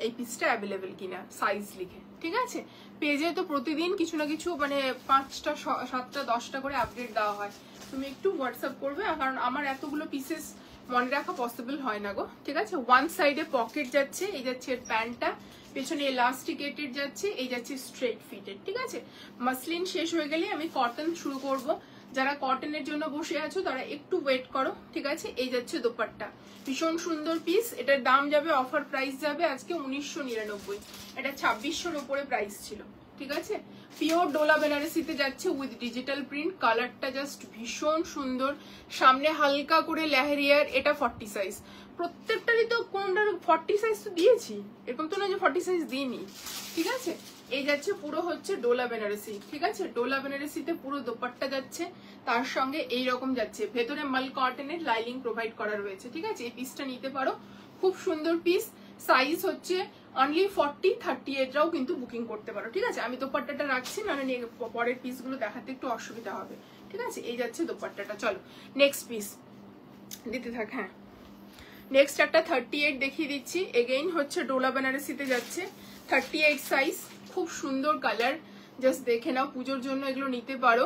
এই পিসটা অ্যাভেলেবেল কিনা, সাইজ লিখে, ঠিক আছে। পেজে তো প্রতিদিন কিছু না কিছু মানে 5টা 7টা 10টা করে আপডেট দেওয়া হয়, তুমি একটু হোয়াটসঅ্যাপ করবে, কারণ আমার এতগুলো পিসেস মনে রাখা পসিবল হয় না গো, ঠিক আছে। ওয়ান সাইডে পকেট যাচ্ছে, এই যাচ্ছে এর প্যান্টটা, পেছনে এলাস্টিকেটেড যাচ্ছে, এই যাচ্ছে স্ট্রেট ফিটেড, ঠিক আছে। মাসলিন শেষ হয়ে গেলে আমি কটন শুরু করব। যারা কটনের জন্য বসে আছো তারা একটু ওয়েট করো, ঠিক আছে। এই যাচ্ছে দোপাট্টা, ভীষণ সুন্দর পিস। এটার দাম যাবে, অফার প্রাইস যাবে আজকে 1999, এটা 2600-র উপরে প্রাইস ছিল, ঠিক আছে। পিওর ডোলা বেনারসিতে যাচ্ছে উইথ ডিজিটাল প্রিন্ট, কালারটা জাস্ট ভীষণ সুন্দর, সামনে হালকা করে লেহেরিয়ার। এটা 40 সাইজ, প্রত্যেকটারই তো কোনটা 40 সাইজ তো দিয়েছি, এরকম তো না যে 40 সাইজ দিইনি, ঠিক আছে। এই যাচ্ছে পুরো হচ্ছে ডোলা বেনারসি, ঠিক আছে। ডোলা বেনারসিতে পুরো দোপাট্টা যাচ্ছে, তার সঙ্গে এই রকম যাচ্ছে, ভেতরে মাল কটনের লাইলিং প্রোভাইড করা রয়েছে, ঠিক আছে। এই পিসটা নিতে পারো, খুব সুন্দর পিস। সাইজ হচ্ছে অনলি 40, 38রাও কিন্তু বুকিং করতে পারো, ঠিক আছে। আমি দোপাট্টাটা রাখছি, মানে পরের পিসগুলো দেখাতে একটু অসুবিধা হবে, ঠিক আছে। এই যাচ্ছে দোপাট্টাটা। চলো নেক্সট পিস দিতে থাক। হ্যাঁ, নেক্সট একটা 38 দেখিয়ে দিচ্ছি, এগেইন হচ্ছে ডোলা বেনারসিতে যাচ্ছে, 38 সাইজ, খুব সুন্দর কালার, জাস্ট দেখে নাও, পুজোর জন্য এগুলো নিতে পারো।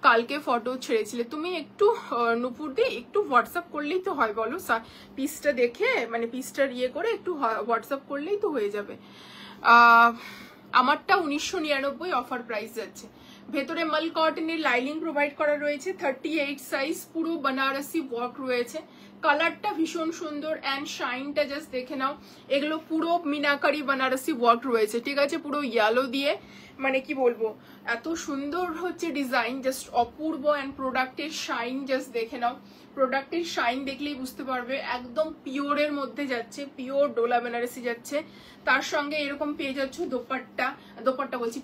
কালকে ফটো ছেড়েছিলে তুমি, একটু নুপুর দিয়ে একটু হোয়াটসঅ্যাপ করলেই তো হয়, বলো। পিসটা দেখে, মানে পিসটা ইয়ে করে একটু হোয়াটসঅ্যাপ করলেই তো হয়ে যাবে। আমারটা 1999, অফার প্রাইস যাচ্ছে। ভেতরে মাল কটনের লাইলিং প্রোভাইড করা রয়েছে, 38 সাইজ, পুরো বানারসি ওয়ার্ক রয়েছে, কালারটা ভীষণ সুন্দর অ্যান্ড শাইনটা জাস্ট দেখে নাও। এগুলো পুরো মিনাকারি বানারসি ওয়ার্ক রয়েছে, ঠিক আছে, পুরো ইয়েলো দিয়ে, মানে কি বলবো, এত সুন্দর হচ্ছে ডিজাইন, জাস্ট অপূর্ব। অ্যান্ড প্রোডাক্টের শাইন জাস্ট দেখে নাও, প্রোডাক্টের শাইন দেখলেই বুঝতে পারবে, একদম পিওরের মধ্যে যাচ্ছে, পিওর ডোলা বেনারসি যাচ্ছে। তার সঙ্গে এরকম পেয়ে যাচ্ছ দোপাট্টা বলছি,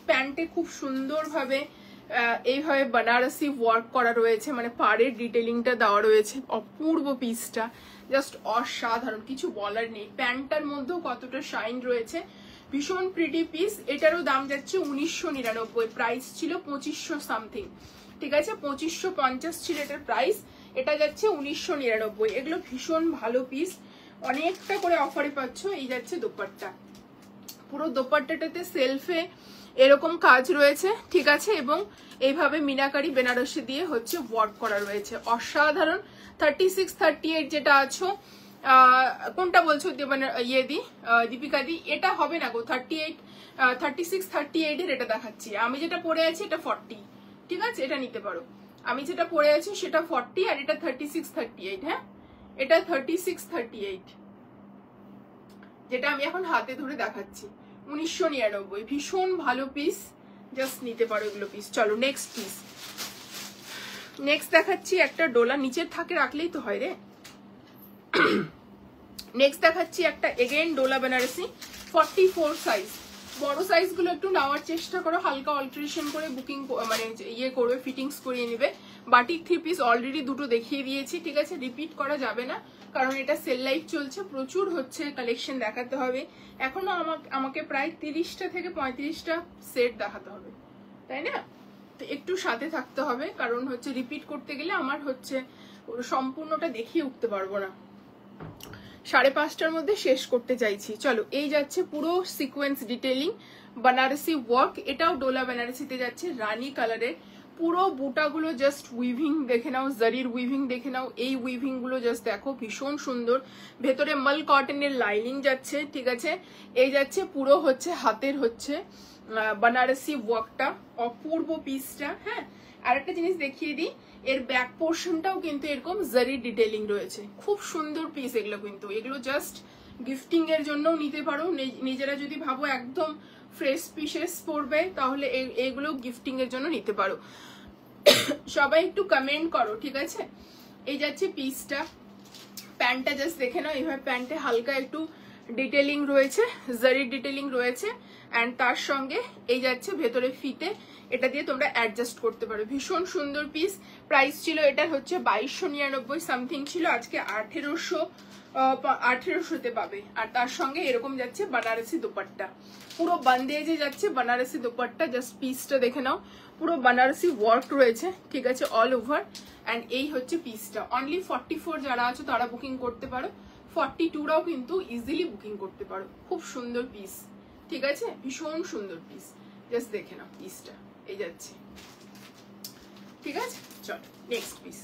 প্যান্টে খুব সুন্দরভাবে এইভাবে বানারসি ওয়ার্ক করা রয়েছে, মানে পাড়ের ডিটেলিংটা দেওয়া রয়েছে, অপূর্ব পিসটা, জাস্ট অসাধারণ, কিছু বলার নেই। প্যান্টটার মধ্যেও কতটা শাইন রয়েছে, ভীষণ প্রিটি পিস। এটারও দাম যাচ্ছে 1999, প্রাইস ছিল 2500 সামথিং, ঠিক আছে, 2550 ছিল এটার প্রাইস, এটা যাচ্ছে 1999। এগুলো ভীষণ ভালো পিস, অনেকটা করে অফারে পাচ্ছ। এই যাচ্ছে দোপাট্টা, পুরো দোপাট্টাটাতে সেলফে এরকম কাজ রয়েছে, ঠিক আছে, এবং এইভাবে মিনাকারি বেনারসি দিয়ে হচ্ছে ওয়ার্ক করা রয়েছে, অসাধারণ। 36, 38 যেটা আছো, কোনটা বলছো দীপিকা দি? এটা হবে না গো, 38, 36, 38 এর এটা দেখাচ্ছি। আমি যেটা পরে আছি এটা 40, ঠিক আছে, এটা নিতে পারো। আমি যেটা পরে আছি সেটা 40, আর এটা 36, 38। হ্যাঁ, এটা 36, 38, যেটা আমি এখন হাতে ধরে দেখাচ্ছি, 1999, ভীষণ ভালো পিস, জাস্ট নিতে পারো এগুলো পিস। চলো নেক্সট পিস, নেক্সট দেখাচ্ছি একটা ডোলা, নিচের থাকে রাখলেই তো হয় রে। নেক্সট দেখাচ্ছি একটা এগেইন ডোলা বেনারসি, 44 সাইজ। বড় সাইজ গুলো একটু নেওয়ার চেষ্টা করো, হালকা অল্টারেশন করে বুকিং, মানে ইয়ে করবে, ফিটিংস করিয়ে নেবে। বাটিক 3 পিস অলরেডি দুটো দেখিয়ে দিয়েছি, ঠিক আছে, রিপিট করা যাবে না, কারণ এটা সেল লাইভ চলছে, প্রচুর হচ্ছে কালেকশন দেখাতে হবে। এখনো আমাকে প্রায় 30টা থেকে 35টা সেট দেখাতে হবে, তাই না? তো একটু সাথে থাকতে হবে, কারণ হচ্ছে রিপিট করতে গেলে আমার হচ্ছে সম্পূর্ণটা দেখিয়ে উঠতে পারবো না, 5:30টার মধ্যে শেষ করতে চাইছি। চলো, এই যাচ্ছে পুরো সিকোয়েন্স ডিটেইলিং বানারসি ওয়ার্ক, এটাও ডোলা বেনারসিতে যাচ্ছে, রানী কালারের। পুরো বুটাগুলো জাস্ট উইভিং দেখে নাও, জারির উইভিং দেখে নাও, এই উইভিং গুলো জাস্ট দেখো, ভীষণ সুন্দর। ভেতরে মাল কটনের লাইনিং যাচ্ছে, ঠিক আছে। এই যাচ্ছে পুরো হচ্ছে হাতের হচ্ছে বানারসি ওয়ার্কটা, অপূর্ব পিসটা। হ্যাঁ, আর একটা জিনিস দেখিয়ে দিই, এর ব্যাক পোর্শনটাও কিন্তু এরকম জারি ডিটেইলিং রয়েছে, খুব সুন্দর পিস এগুলো। কিন্তু এগুলো জাস্ট গিফটিং এর জন্যও নিতে পারো, নিজেরা যদি ভাবো একদম ফ্রেশ পিসেস পড়বে, তাহলে এগুলো গিফটিং এর জন্য নিতে পারো। সবাই একটু কমেন্ট করো, ঠিক আছে। এই যাচ্ছে পিসটা, প্যান্টটা জাস্ট দেখে নাও, এইভাবে প্যান্টে হালকা একটু ডিটেইলিং রয়েছে, জারি ডিটেইলিং রয়েছে, অ্যান্ড তার সঙ্গে এই যাচ্ছে ভেতরে ফিতে, এটা দিয়ে তোমরা অ্যাডজাস্ট করতে পারো, ভীষণ সুন্দর পিস। প্রাইস ছিল এটার হচ্ছে 2299 সামথিং ছিল, আজকে 1800-তে পাবে। আর তার সঙ্গে এরকম যাচ্ছে বানারসি দোপাট্টা, পুরো বান্দেজে যাচ্ছে বানারসি দোপাট্টা, জাস্ট পিসটা দেখে নাও, পুরো বানারসি ওয়ার্ক রয়েছে, ঠিক আছে, অল ওভার। অ্যান্ড এই হচ্ছে পিসটা, অনলি 44 যারা আছো তারা বুকিং করতে পারো, 42রাও কিন্তু ইজিলি বুকিং করতে পারো। খুব সুন্দর পিস, ঠিক আছে, ভীষণ সুন্দর পিস, জাস্ট দেখে নাও পিসটা, এই যাচ্ছে, ঠিক আছে। চল নেক্সট পিস,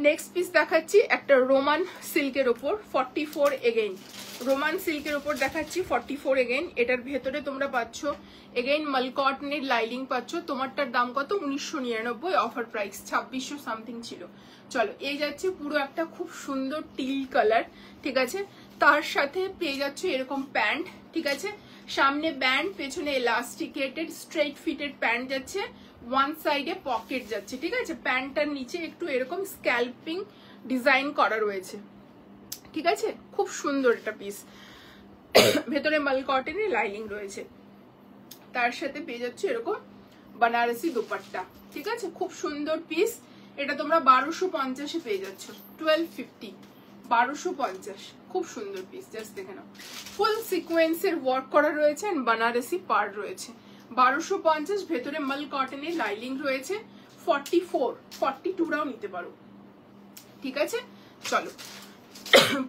নেক্সট পিস দেখাচ্ছি একটা রোমান সিল্কের ওপর, 44 এগেইন রোমান সিল্কের উপর দেখাচ্ছি 44 এগেইন। এটার ভেতরে তোমরা পাচ্ছ এগেইন মাল কটনের লাইলিং পাচ্ছ। তোমারটার দাম কত? 1999, অফার প্রাইস 2600 সামথিং ছিল। চলো, এই যাচ্ছে পুরো একটা খুব সুন্দর টিল কালার, ঠিক আছে। তার সাথে পেয়ে যাচ্ছ এরকম প্যান্ট, ঠিক আছে। সামনে ব্যান্ড, পেছনে এলাস্টিকেটেড স্ট্রেট ফিটেড প্যান্ট যাচ্ছে, ওয়ান সাইডে পকেট যাচ্ছে, ঠিক আছে। প্যান্টটার নিচে একটু এরকম স্ক্যাল্পিং ডিজাইন করা রয়েছে, ঠিক আছে। খুব সুন্দর একটা পিস, ভেতরে মাল কটনের লাইনিং রয়েছে। তার সাথে পেয়ে যাচ্ছে এরকম বানারসি দুপাট্টা, ঠিক আছে। খুব সুন্দর পিস। এটা তোমরা 1250 পেয়ে যাচ্ছ, 1250, 1250। খুব সুন্দর পিস, জাস্ট দেখে নাও। ফুল সিকোয়েন্সের ওয়ার্ক করা রয়েছে এন্ড বানারসি পাড় রয়েছে। 1250, ভেতরে মাল কটনের লাইনিং রয়েছে। 44, 42রাও নিতে পারো, ঠিক আছে। চলো,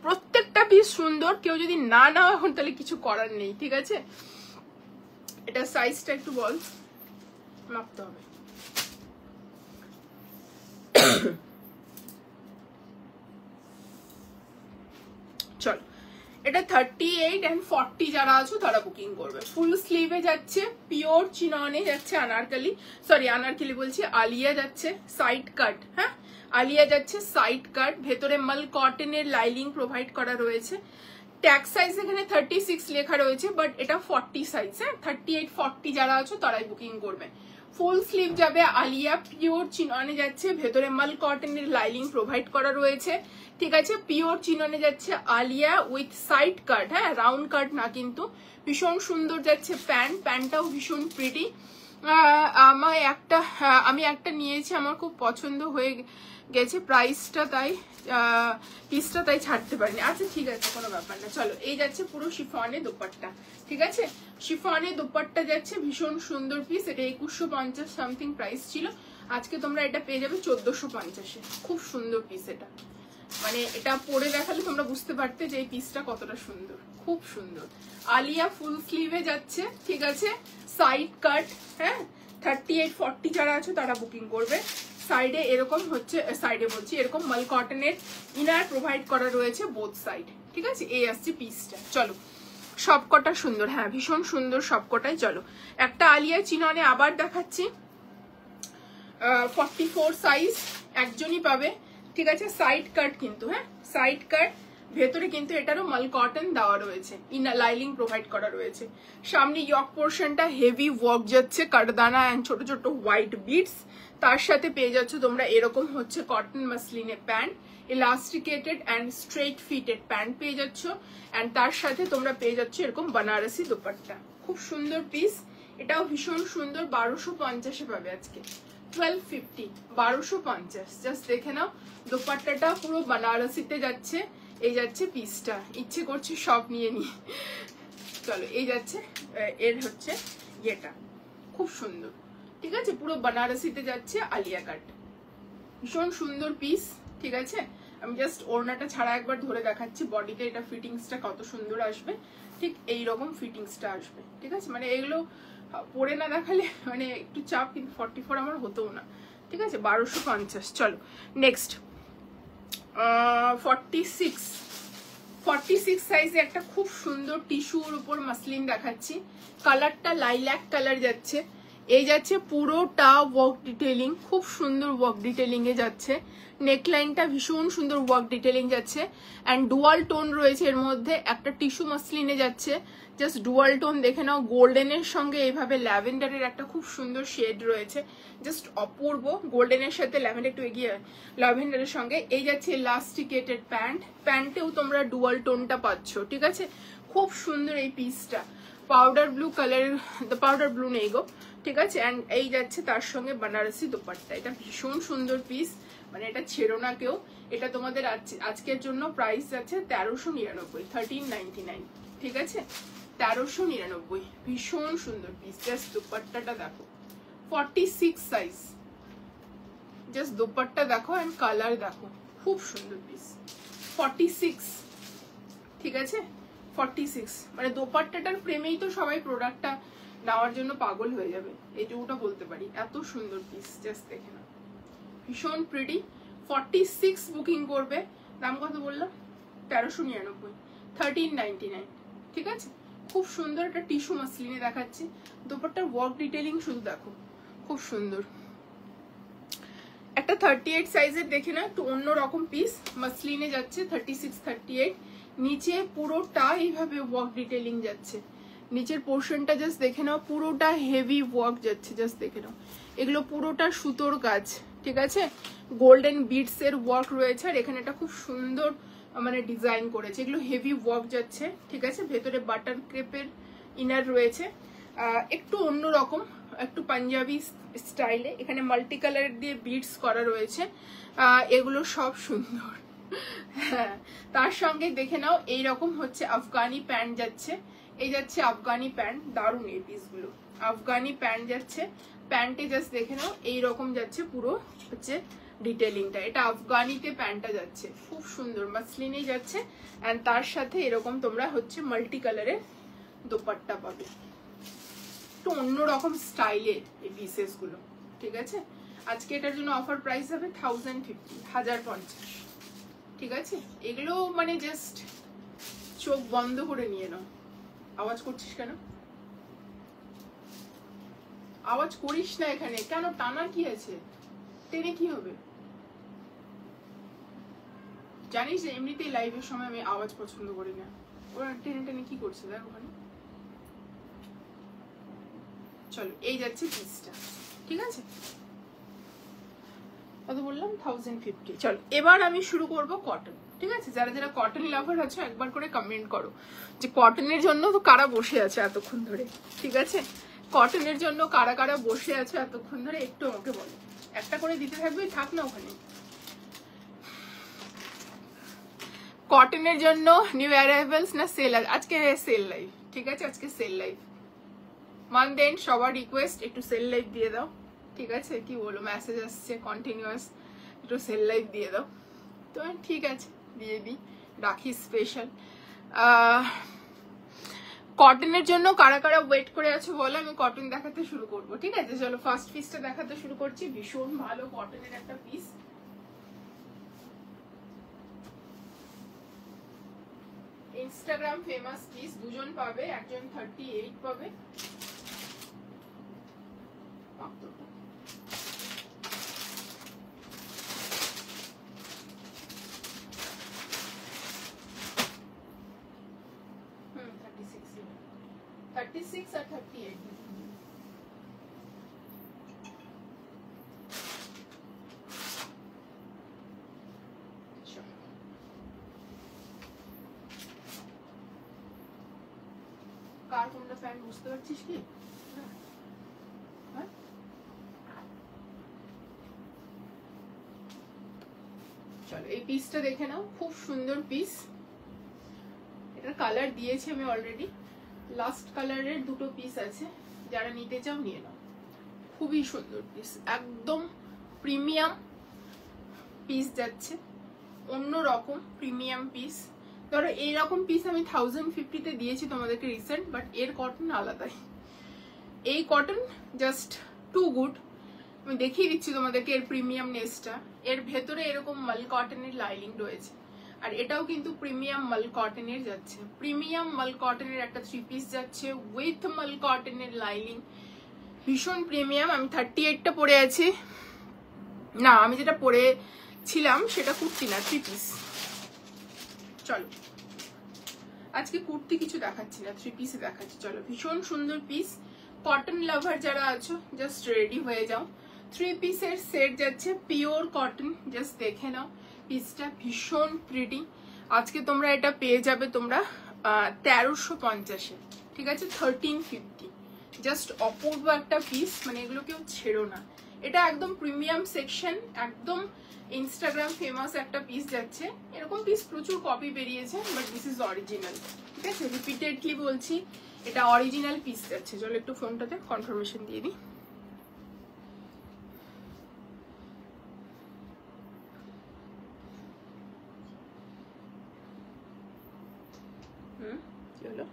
প্রত্যেকটা পিস সুন্দর। কেউ যদি না নাও এখন তাহলে কিছু করার নেই, ঠিক আছে। এটা সাইজটা একটু বল, মাপতে হবে। চলো, এটা 38 and 40 যারা আছো তারা বুকিং করবে। ফুল স্লিভে যাচ্ছে, পিওর চিননে যাচ্ছে, আনারকলি, সরি আনারকলি বলছি, আলিয়া যাচ্ছে সাইড কাট, হ্যাঁ আলিয়া যাচ্ছে সাইড কাট। ভেতরে মাল কটনের লাইনিং প্রোভাইড করা রয়েছে। ট্যাগ সাইজ এখানে 36 লেখা রয়েছে, বাট এটা 40 সাইজ, হ্যাঁ 38 40 যারা আছো তারাই বুকিং করবে। ফুল স্লিভ যাবে আলিয়া, পিওর চিননে যাচ্ছে, ভেতরে মাল কটনের লাইনিং প্রোভাইড করা রয়েছে, ঠিক আছে। পিওর চিননে যাচ্ছে আলিয়া উইথ সাইড কাট, হ্যাঁ রাউন্ড কাট না কিন্তু। ভীষণ সুন্দর যাচ্ছে প্যান্ট, প্যান্টটাও ভীষণ প্রিটি। আমি একটা নিয়েছি, আমার খুব পছন্দ হয়ে গেছে, প্রাইসটা তাই পিসটা তাই ছাড়তে পারিনি। আচ্ছা ঠিক আছে, কোনো ব্যাপার না। চলো, এই যাচ্ছে পুরো শিফনে দোপাট্টা, ঠিক আছে। শিফনে দোপাট্টা যাচ্ছে, ভীষণ সুন্দর পিস। এটা 2150 সামথিং প্রাইস ছিল, আজকে তোমরা এটা পেয়ে যাবে 1450-এ। খুব সুন্দর পিস এটা, মানে এটা পরে দেখালে তোমরা বুঝতে পারতে যে এই পিসটা কতটা সুন্দর, খুব সুন্দর। আলিয়া ফুল স্লিভে যাচ্ছে, ঠিক আছে, সাইড কাট, হ্যাঁ 38 40 যারা আছো তারা বুকিং করবে। সাইডে এরকম হচ্ছে, সাইডে বলছি এরকম মাল কটনের ইনার প্রোভাইড করা রয়েছে বোথ সাইড, ঠিক আছে। এই আসছে পিসটা। চলো, সবকটা সুন্দর, হ্যাঁ ভীষণ সুন্দর সবকটাই। চলো, একটা আলিয়া চিননে আবার দেখাচ্ছি, 44 সাইজ, একজনই পাবে, ঠিক আছে। সাইড কাট কিন্তু, হ্যাঁ সাইড কাট, ভেতরে কিন্তু এটারও মাল কটন দেওয়া রয়েছে, ইনার লাইনিং প্রোভাইড করা রয়েছে। সামনে ইয়ক পোর্শনটা হেভি ওয়ার্ক যাচ্ছে, কাটদানা এন্ড ছোট ছোট হোয়াইট বিটস। তার সাথে পেয়ে যাচ্ছ তোমরা এরকম হচ্ছে কটন মাসলিনে pant, elasticated and straight fitted pant পেয়ে যাচ্ছ। এন্ড তার সাথে তোমরা পেয়ে যাচ্ছ এরকম বানারসি দোপাট্টা, খুব সুন্দর পিস। এটাও ভীষণ সুন্দর, 1250-এ পাবে আজকে, 1250, 1250। জাস্ট দেখে নাও, দোপাট্টাটা পুরো বানারসিতে যাচ্ছে। এই যাচ্ছে পিসটা, ইচ্ছে করছে সব নিয়ে নিয়ে। চলো, এই যাচ্ছে এর হচ্ছে এটা, খুব সুন্দর, ঠিক আছে। পুরো বানারসিতে যাচ্ছে আলিয়া কাট, ভীষণ সুন্দর পিস, ঠিক আছে। আমি জাস্ট ওড়নাটা ছাড়া একবার ধরে দেখাচ্ছি, বডিতে এটা ফিটিংসটা কত সুন্দর আসবে, ঠিক এইরকম ফিটিংসটা আসবে, ঠিক আছে। মানে এগুলো পরে না দেখালে মানে একটু চাপ, কিন্তু 44 আমার হতেও না, ঠিক আছে। 1250। চলো নেক্সট, 46 সাইজে একটা খুব সুন্দর টিস্যুর উপর মাসলিন দেখাচ্ছি। কালারটা লাইল্যাক কালার যাচ্ছে। এই যাচ্ছে পুরোটা ওয়ার্ক ডিটেইলিং, খুব সুন্দর ওয়ার্ক ডিটেইলিং এ যাচ্ছে। নেকলাইনটা ভীষণ সুন্দর ওয়ার্ক ডিটেইলিং যাচ্ছে এন্ড ডুয়াল টোন রয়েছে এর মধ্যে। একটা টিস্যু মাসলিনে যাচ্ছে, জাস্ট ডুয়াল টোন দেখে নাও। গোল্ডেনের সঙ্গে এইভাবে ল্যাভেন্ডারের একটা খুব সুন্দর শেড রয়েছে, জাস্ট অপূর্ব। গোল্ডেনের সাথে ল্যাভেন্ডার একটু এগিয়ে, ল্যাভেন্ডারের সঙ্গে। এই যাচ্ছে ইলাস্টিকেটেড প্যান্ট, প্যান্টেও তোমরা ডুয়াল টোনটা পাচ্ছ, ঠিক আছে। খুব সুন্দর এই পিসটা, powder blue colour, powder blue নেই গো, ঠিক আছে। এন্ড এই যাচ্ছে তার সঙ্গে বানারসি দোপাট্টা। এটা ভীষণ সুন্দর পিস, মানে এটা ছেড়ো না কেউ। এটা তোমাদের আজকের জন্য প্রাইস যাচ্ছে 1399, 1399, ঠিক আছে। 1399, ভীষণ সুন্দর পিস। জাস্ট দোপাট্টাটা দেখো, 46 সাইজ, জাস্ট দোপাট্টা দেখো এন্ড কালার দেখো, খুব সুন্দর পিস। 46, ঠিক আছে, 46। মানে দোপাট্টাটার প্রেমেই তো সবাই প্রোডাক্টটা নেওয়ার জন্য পাগল হয়ে যাবে, এইটুকুটা বলতে পারি। এত সুন্দর পিস, জাস্ট দেখে না, ভীষণ প্রিটি। 46 বুকিং করবে। দাম কত বললাম? 1399, 1399, ঠিক আছে। খুব সুন্দর একটা টিস্যু মাসলিনে দেখাচ্ছি, দোপাট্টার ওয়ার্ক ডিটেইলিং শুধু দেখো, খুব সুন্দর। একটা 38 সাইজের দেখে না, একটু অন্যরকম পিস, মাসলিনে যাচ্ছে 36 38, নিচে পুরোটা এইভাবে ওয়ার্ক ডিটেইলিং যাচ্ছে, নিচের পোর্শনটা জাস্ট দেখে নাও, পুরোটা হেভি ওয়ার্ক যাচ্ছে, জাস্ট দেখে নাও, এগুলো পুরোটা সুতোর কাজ, ঠিক আছে, গোল্ডেন বিডস এর ওয়ার্ক রয়েছে, আর এখানে একটা খুব সুন্দর মানে ডিজাইন করেছে, এগুলো হেভি ওয়ার্ক যাচ্ছে, ঠিক আছে। ভেতরে বাটার ক্রেপের ইনার রয়েছে, একটু অন্যরকম, একটু পাঞ্জাবি স্টাইলে, এখানে মাল্টি কালার দিয়ে বিডস করা রয়েছে, এগুলো সব সুন্দর। হ্যাঁ, তার সঙ্গে দেখে নাও এইরকম হচ্ছে আফগানি প্যান্ট যাচ্ছে, এই যাচ্ছে আফগানি প্যান্ট, দারুণ এই পিসগুলো, আফগানি প্যান্ট যাচ্ছে, প্যান্টে জাস্ট দেখে নাও এইরকম যাচ্ছে পুরো হচ্ছে ডিটেলিংটা, এটা আফগানিতে প্যান্টটা যাচ্ছে, খুব সুন্দর মাসলিনে যাচ্ছে, এন্ড তার সাথে এরকম তোমরা হচ্ছে মাল্টি কালারের দোপাট্টা পাবে, একটু অন্যরকম স্টাইলের এই পিসেস গুলো, ঠিক আছে। আজকে এটার জন্য অফার প্রাইস হবে 1050, 1050, ঠিক আছে। এগুলো মানে জাস্ট চোখ বন্ধ করে নিয়ে নাও। আওয়াজ করছিস কেন? আওয়াজ করিস না এখানে, কেন টানা কি আছে, টেনে কি হবে? জানিস যে এমনিতেই লাইভের সময় আমি আওয়াজ পছন্দ করি না, ওরা টেনে টেনে কি করছে দেখ ওখানে। চলো, এই যাচ্ছে পিসটা, ঠিক আছে, কত বললাম 1050। চলো এবার আমি শুরু করব কটন, ঠিক আছে। যারা যারা কটন লাভার আছো একবার করে কমেন্ট করো যে কটনের জন্য তো কারা বসে আছে এতক্ষণ ধরে, ঠিক আছে, কটনের জন্য কারা কারা বসে আছে এতক্ষণ ধরে একটু আমাকে বলো, একটা করে দিতে থাকবে, থাক না ওখানে। কটনের জন্য নিউ অ্যারাইভেলস না সেল, আজকে সেল লাইভ, ঠিক আছে, আজকে সেল লাইভ, মান্থ এন্ড সবার রিকোয়েস্ট একটু সেল লাইভ দিয়ে দাও, ঠিক আছে। কি বলো, মেসেজ আসছে কন্টিনিউয়াস, একটু সেল লাইভ দিয়ে দাও, তো ঠিক আছে দিয়ে দিই, রাখি স্পেশাল। কটনের জন্য কারা কারা ওয়েট করে আছো বলো, আমি কটন দেখাতে শুরু করব, ঠিক আছে। চলো ফার্স্ট পিসটা দেখাতে শুরু করছি, ভীষণ ভালো কটনের একটা পিস, ইনস্টাগ্রাম ফেমাস পিস, দুজন পাবে, একজন 38 পাবে, হুম 36 আর 38, কার কোনটা ফ্যান বুঝতে পারছিস কি? হ্যাঁ, চলো এই পিসটা দেখে নাও, খুব সুন্দর পিস, এটার কালার দিয়েছি আমি অলরেডি, লাস্ট কালারের দুটো পিস আছে, যারা নিতে চাও নিয়ে নাও, খুবই সুন্দর পিস, একদম প্রিমিয়াম পিস যাচ্ছে, অন্যরকম প্রিমিয়াম পিস। ধরো এইরকম পিস আমি 1050-তে দিয়েছি তোমাদেরকে রিসেন্ট, বাট এর কটন আলাদাই, এই কটন জাস্ট টু গুড, আমি দেখিয়ে দিচ্ছি তোমাদেরকে এর প্রিমিয়াম নেসটা, এর ভেতরে এরকম মাল কটনের লাইনিং রয়েছে, আর এটাও কিন্তু প্রিমিয়াম মাল কটনের যাচ্ছে, প্রিমিয়াম মাল কটনের একটা 3 পিস যাচ্ছে উইথ মাল কটনের লাইনিং, ভীষণ প্রিমিয়াম। আমি 38টা পরে আছি, না আমি যেটা পরেছিলাম সেটা কুর্তি না, 3 পিস। চলো আজকে কুর্তি কিছু দেখাচ্ছি না, 3 পিসে দেখাচ্ছি, চলো ভীষণ সুন্দর পিস, কটন লাভার যারা আছো জাস্ট রেডি হয়ে যাও, 3 পিসের সেট যাচ্ছে, পিওর কটন, জাস্ট দেখে নাও পিসটা, ভীষণ প্রিটি। আজকে তোমরা এটা পেয়ে যাবে তোমরা 1350-এ, ঠিক আছে, 1350, জাস্ট অপূর্ব একটা পিস, মানে এগুলো কেউ ছেড়ো না, এটা একদম প্রিমিয়াম সেকশন, একদম ইনস্টাগ্রাম ফেমাস একটা পিস যাচ্ছে, এরকম পিস প্রচুর কপি বেরিয়েছে, বাট দিস ইজ অরিজিনাল, ঠিক আছে, রিপিটেডলি বলছি এটা অরিজিনাল পিস যাচ্ছে। চলো একটু ফোনটাতে কনফার্মেশন দিয়ে দিই, চলো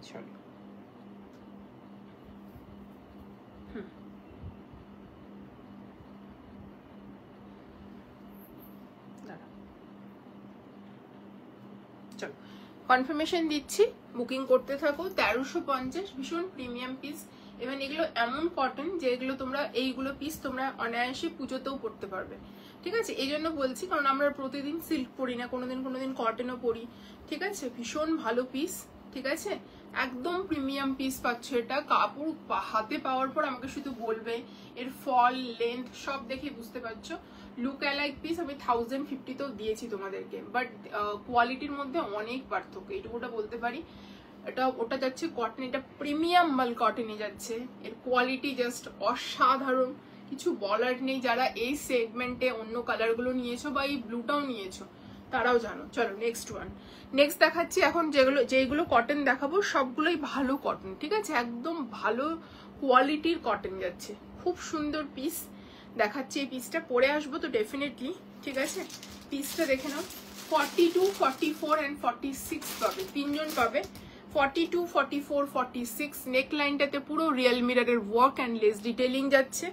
চলো চলো কনফার্মেশন দিচ্ছি, বুকিং করতে থাকো। 1350, ভীষণ প্রিমিয়াম পিস। এবং এগুলো এমন কটন যে এগুলো তোমরা এইগুলো পিস তোমরা অনায়াসে পুজোতেও পরতে পারবে, ঠিক আছে? এই জন্য বলছি, কারণ আমরা প্রতিদিন সিল্ক পরি না, কোনোদিন কটনও পরি, ঠিক আছে? ভীষণ ভালো পিস, ঠিক আছে? একদম প্রিমিয়াম পিস পাচ্ছ। এটা কাপড় হাতে পাওয়ার পর আমাকে শুধু বলবে, এর ফল লেন্থ সব দেখে বুঝতে পারছো। লুক অ্যালাইক পিস আমি 1050তেও দিয়েছি তোমাদেরকে, বাট কোয়ালিটির মধ্যে অনেক পার্থক্য, এইটুকুটা বলতে পারি। ওটা যাচ্ছে কটন, এটা প্রিমিয়াম মাল কটনে যাচ্ছে। এর কোয়ালিটি জাস্ট অসাধারণ, কিছু বলার নেই। যারা এই সেগমেন্টে অন্য কালারগুলো নিয়েছো বা এই ব্লুটাও নিয়েছো তারাও জানো। চলো নেক্সট ওয়ান। নেক্সট দেখাচ্ছি এখন যেগুলো কটন দেখাবো সবগুলোই ভালো কটন, ঠিক আছে? একদম ভালো কোয়ালিটির কটন যাচ্ছে, খুব সুন্দর পিস দেখাচ্ছি। এই পিসটা পরে আসবো তো ডেফিনেটলি, ঠিক আছে? পিসটা দেখে নাও। 42, 44 and 46 পাবে, তিনজন পাবে। 42, 44, 46 নেক লাইনটাতে পুরো রিয়েল মিররের ওয়ার্ক অ্যান্ড লেস ডিটেইলিং যাচ্ছে।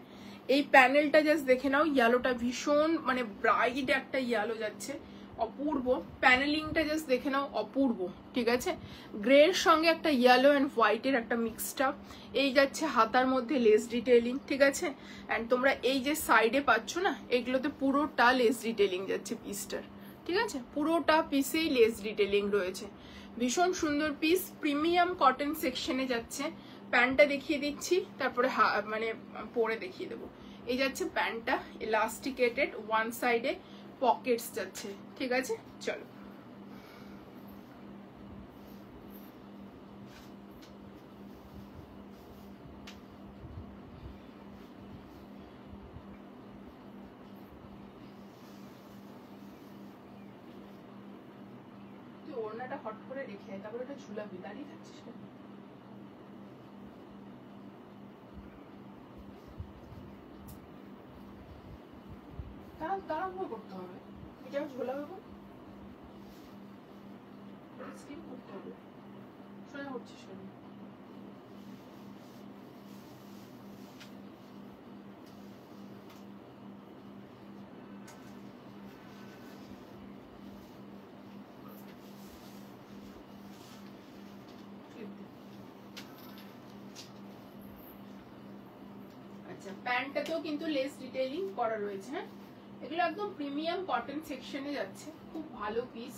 এই প্যানেলটা জাস্ট দেখে নাও, ইয়েলোটা ভীষণ মানে ব্রাইট একটা ইয়েলো যাচ্ছে, অপূর্ব। প্যানেলিংটা জাস্ট দেখে নাও, অপূর্ব, ঠিক আছে? গ্রের সঙ্গে একটা ইয়েলো অ্যান্ড হোয়াইটের একটা মিক্সড আপ। এই যাচ্ছে হাতার মধ্যে লেস ডিটেইলিং, ঠিক আছে? অ্যান্ড তোমরা এই যে সাইডে পাচ্ছ না, এগুলোতে পুরোটা লেস ডিটেইলিং যাচ্ছে পিসটার, ঠিক আছে? পুরোটা পিসেই লেস ডিটেইলিং রয়েছে। ভীষণ সুন্দর পিস, প্রিমিয়াম কটন সেকশনে যাচ্ছে। প্যান্টটা দেখিয়ে দিচ্ছি, তারপরে মানে পরে দেখিয়ে দেবো। এই যাচ্ছে প্যান্টটা, ইলাস্টিকেটেড, ওয়ান সাইডে পকেটস যাচ্ছে, ঠিক আছে? চলো তুই ওড়নাটা হট করে রেখে তারপরে এটা ঝুলাবি, দাঁড়িয়ে থাকছিস কেন? তাড়াহুড়ো করতে হবে, এটা ঝোলাবে, স্কিপ করতে হবে। সোজা করছিস কেন? আচ্ছা, প্যান্টটাতেও কিন্তু লেস ডিটেইলিং করা রয়েছে। হ্যাঁ, এগুলো একদম প্রিমিয়াম কটন সেকশনে যাচ্ছে, খুব ভালো পিস,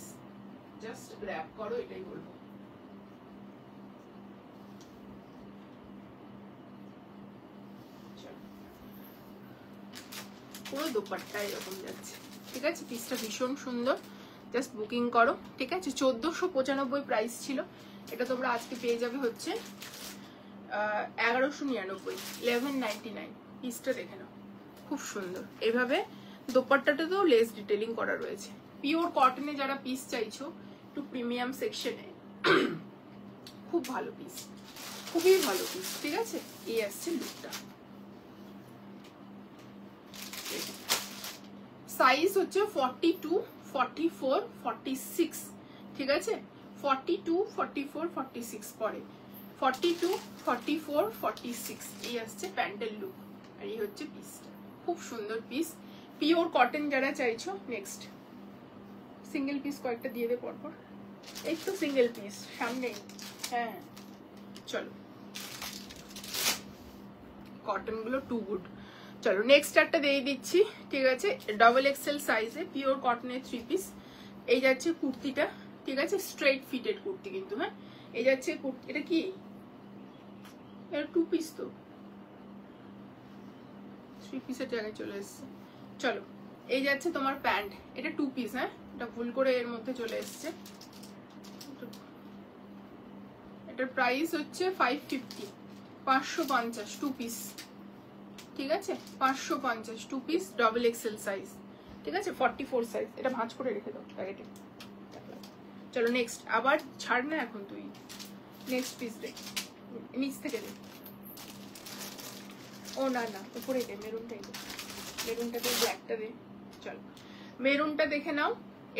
জাস্ট গ্র্যাব করো, এটাই বলবো। পুরো দোপাট্টা এরকম যাচ্ছে, ঠিক আছে? পিসটা ভীষণ সুন্দর, জাস্ট বুকিং করো, ঠিক আছে? 1495 প্রাইস ছিল, এটা তোমরা আজকে পেয়ে যাবে হচ্ছে 1199, 1199। পিসটা দেখে নাও, খুব সুন্দর। এভাবে দোপাট্টাটাতেও লেস ডিটেইলিং করা রয়েছে। পিওর কটনে যারা পিস চাইছো একটু প্রিমিয়াম সেকশনে, খুব ভালো পিস, খুবই ভালো পিস, ঠিক আছে? এই আসছে লুকটা। সাইজ হচ্ছে 42, 44, 46, ঠিক আছে? 42, 44, 46 পরে 42, 44, 46 এই আসছে প্যান্টের লুক। আর এই হচ্ছে পিসটা, খুব সুন্দর পিস, পিওর কটন যারা চাইছো। নেক্সট সিঙ্গেল পিস কয়েকটা দিয়ে দে পরপর, এই তো সিঙ্গেল পিস সামনেই। হ্যাঁ চলো, কটন গুলো টু গুড। চলো নেক্সট একটা দিয়ে দিচ্ছি, ঠিক আছে? ডবল এক্সেল সাইজে পিওর কটনের 3 পিস। এই যাচ্ছে কুর্তিটা, ঠিক আছে? স্ট্রেট ফিটেড কুর্তি কিন্তু। হ্যাঁ, এই যাচ্ছে এটা কি, এটা 2 পিস তো 3 পিসের জায়গায় চলে এসছে। চলো এই যাচ্ছে তোমার প্যান্ট, এটা 2 পিস। হ্যাঁ, এটা ভুল করে এর মধ্যে চলে এসছে। এটার প্রাইস হচ্ছে 550, 550 2 পিস, ঠিক আছে? 550 2 পিস, ডবল এক্সেল সাইজ, ঠিক আছে? 44 সাইজ। এটা ভাঁজ করে রেখে দাও প্যাকেটে। চলো নেক্সট, আবার ছাড় না এখন তুই। নেক্সট পিস দেখ, নিচ থেকে দে। ও না না, উপরে দে, মেরুনটাই দে, মেরুনটা দে, ব্ল্যাকটা দে। চলো মেরুনটা দেখে নাও,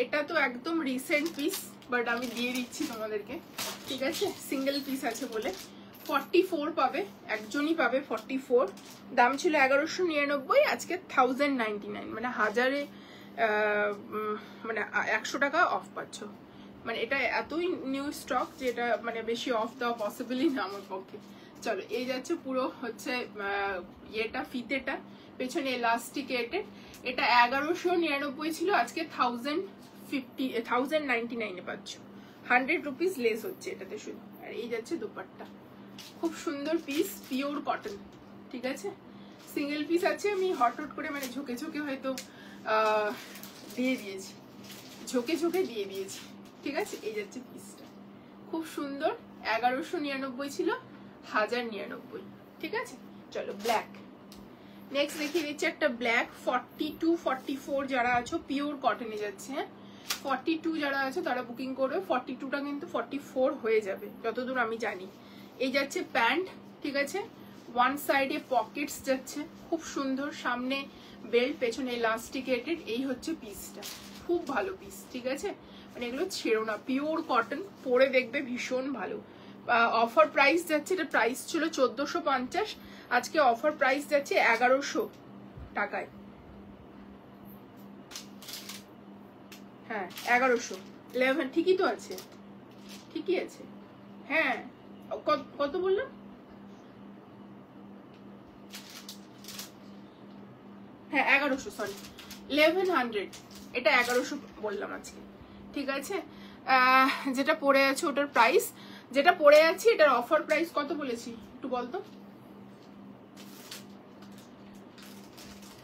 এটা তো একদম রিসেন্ট পিস, বাট আমি দিয়ে দিচ্ছি তোমাদেরকে, ঠিক আছে, সিঙ্গেল পিস আছে বলে। 44 পাবে, একজনই পাবে 44। দাম ছিল 1199, আজকে 1099, মানে 1000-এ মানে 100 টাকা অফ পাচ্ছ। মানে এটা এতই নিউ স্টক যে এটা মানে বেশি অফ দেওয়া পসিবলই না আমার পক্ষে। চলো, এই যাচ্ছে পুরো হচ্ছে ইয়েটা, ফিতেটা, পেছনে এলাস্টিকেটেড। এটা 1199 ছিল, আজকে 1099 পাচ্ছ। 100 রুপিস লেস হচ্ছে এটাতে শুধু। আর এই যাচ্ছে দুপাট্টা, খুব সুন্দর পিস, পিওর কটন, ঠিক আছে। সিঙ্গেল পিস আছে, আমি হট করে মানে ঝোঁকে ঝোঁকে হয়তো দিয়ে দিয়েছি, ঝোঁকে ঝোঁকে দিয়ে দিয়েছি, ঠিক আছে। এই যাচ্ছে পিসটা, খুব সুন্দর। 1199 ছিল, 1099, ঠিক আছে। চলো ব্ল্যাক নেক্সট দেখিয়ে দিচ্ছি একটা ব্ল্যাক। 42 44 যারা আছো পিওর কটনে যাচ্ছে, হ্যাঁ। 42 যারা আছো তারা বুকিং করবে, 42টা কিন্তু 44 হয়ে যাবে যতদূর আমি জানি। এই যাচ্ছে প্যান্ট, ঠিক আছে, ওয়ান সাইডে পকেটস যাচ্ছে, খুব সুন্দর, সামনে বেল্ট, পেছনে ইলাস্টিকেটেড। এই হচ্ছে পিসটা, খুব ভালো পিস, ঠিক আছে, মানে এগুলো ছেড়ো না, পিওর কটন, পরে দেখবে ভীষণ ভালো। অফার প্রাইস যাচ্ছে, এটা প্রাইস ছিল 1450, আজকে অফার প্রাইস যাচ্ছে 1100 টাকায়। হ্যাঁ 1100, 11 ঠিকই তো আছে, ঠিকই আছে, হ্যাঁ। কত বললাম? হ্যাঁ 1100, সরি 1100, এটা 1100 বললাম আজকে, ঠিক আছে। যেটা পড়ে আছে ওটার প্রাইস, যেটা পড়ে আছে এটার অফার প্রাইস কত বলেছি একটু বলতো?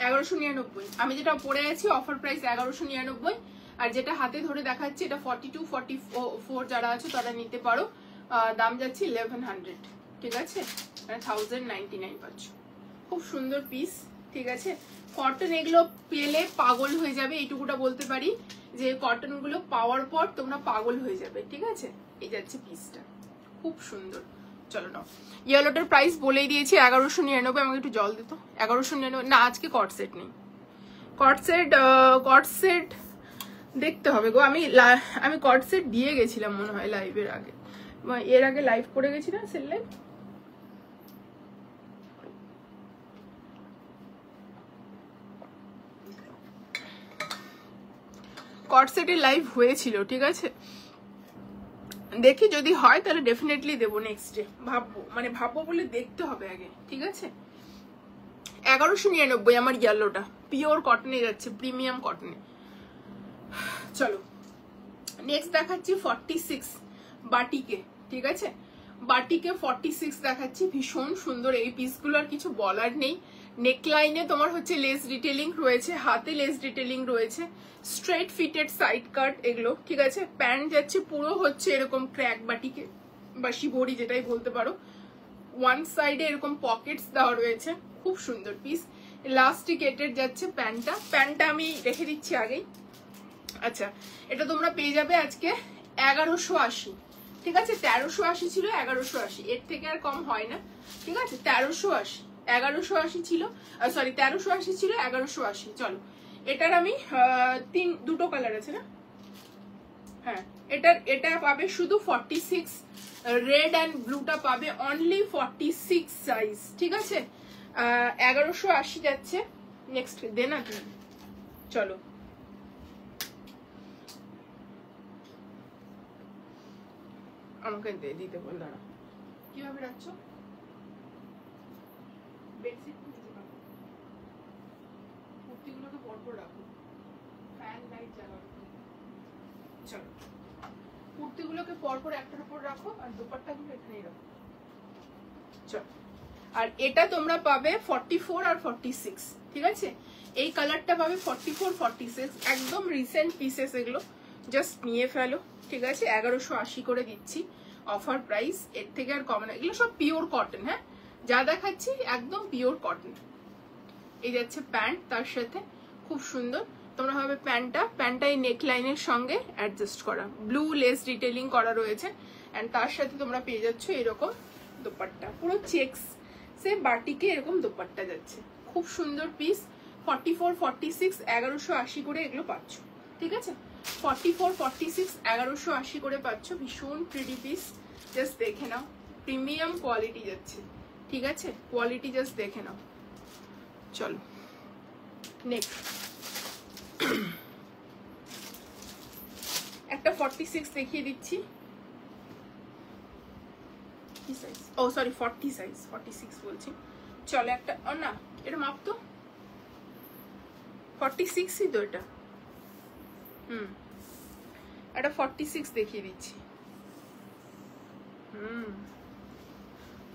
1199। আমি যেটা পড়ে আছি অফার প্রাইস 1199, আর যেটা হাতে ধরে দেখাচ্ছি এটা 42 44 যারা আছে তারা নিতে পারো। দাম যাচ্ছে 1100, ঠিক আছে, মানে 1099 পাচ্ছ। খুব সুন্দর পিস, ঠিক আছে। কটন এগুলো পেলে পাগল হয়ে যাবে, এইটুকুটা বলতে পারি যে কটন গুলো পাওয়ার পর তোমরা পাগল হয়ে যাবে, ঠিক আছে। এই যাচ্ছে পিসটা, খুব সুন্দর। চলো নাও, ইয়েলোটার প্রাইস বলেই দিয়েছি 1199। আমাকে একটু জল দিত। 1199 না, আজকে কট সেট নেই। কট সেট দেখতে হবে গো। আমি কট সেট দিয়ে গেছিলাম মনে হয় লাইভের আগে, এর আগে লাইভ করে গেছি না, সেল লাইভ। কট সেটের লাইভ হয়েছিল, ঠিক আছে। দেখি যদি হয় তাহলে ডেফিনেটলি দেবো নেক্সট ডে, ভাববো, মানে ভাববো বলে দেখতে হবে আগে, ঠিক আছে। 1199 আমার ইয়েলোটা, পিওর কটনে যাচ্ছে, প্রিমিয়াম কটনে। চলো নেক্সট দেখাচ্ছি 46 বাটিকে, ঠিক আছে। বাটিকে 46 দেখাচ্ছি, ভীষণ সুন্দর এই পিসগুলো, আর কিছু বলার নেই। নেকলাইনে তোমার হচ্ছে লেস ডিটেলিং রয়েছে, হাতে লেস ডিটেলিং রয়েছে, স্ট্রেট ফিটেড সাইড কাট এগুলো, ঠিক আছে। প্যান্ট যাচ্ছে পুরো হচ্ছে এরকম ক্র্যাক বাটিকে বা শিবরি যেটাই বলতে পারো। ওয়ান সাইডে এরকম পকেটস দেওয়া রয়েছে, খুব সুন্দর পিস। ইলাস্টিকেটেড যাচ্ছে প্যান্টটা আমি রেখে দিচ্ছি আগেই। আচ্ছা, এটা তোমরা পেয়ে যাবে আজকে 1180, ঠিক আছে। 1380 ছিল, 1180, এর থেকে আর কম হয় না, ঠিক আছে। 1380, 1180 ছিল, সরি 1380 ছিল, 1180। চলো, এটার আমি দুটো কালার আছে না, হ্যাঁ। এটা পাবে শুধু 46, রেড অ্যান্ড ব্লুটা পাবে অনলি 46 সাইজ, ঠিক আছে। 1180 যাচ্ছে। নেক্সট দে না তুমি, চলো। আমাকে দিতে বল, দাঁড়া, কিভাবে রাখছো? বেডশিট কুর্তিগুলোকে পরপর রাখো, ফ্যান লাইট জ্বালানো। চলো, কুর্তিগুলোকে পরপর একটার উপর রাখো, আর দোপাট্টাগুলো এখানেই রাখো। চলো, আর এটা তোমরা পাবে 44 আর 46, ঠিক আছে। এই কালারটা পাবে 44 46, একদম রিসেন্ট পিসেস এগুলো, জাস্ট নিয়ে ফেলো, ঠিক আছে। 1180 করে দিচ্ছি অফার প্রাইস, এর থেকে আর কম না। এগুলো সব পিওর কটন, হ্যাঁ, যা দেখাচ্ছি একদম পিওর কটন। এই যাচ্ছে প্যান্ট, তার সাথে খুব সুন্দর তোমরা হবে প্যান্টটা এই নেক লাইনের সঙ্গে অ্যাডজাস্ট করা, ব্লু লেস ডিটেলিং করা রয়েছে, এন্ড তার সাথে তোমরা পেয়ে যাচ্ছ এরকম দোপাট্টা, পুরো চেক্স সে বাটিকে এরকম দোপাট্টা যাচ্ছে, খুব সুন্দর পিস। 44 46 1180 করে এগুলো পাচ্ছ, ঠিক আছে 44 46 1180 করে পাচ্ছ, ভীষণ প্রিটি পিস, জাস্ট দেখে নাও, প্রিমিয়াম কোয়ালিটি যাচ্ছে, ঠিক আছে কোয়ালিটি জাস্ট দেখে নাও। চলো নেক্সট একটা 46 দেখিয়ে দিচ্ছি, কি সাইজ, ও সরি 40 সাইজ, 46 বলছি। চলো একটা, ও না এটা মাপ তো 46ই তো এটা, একটা 46 দেখিয়ে দিচ্ছি।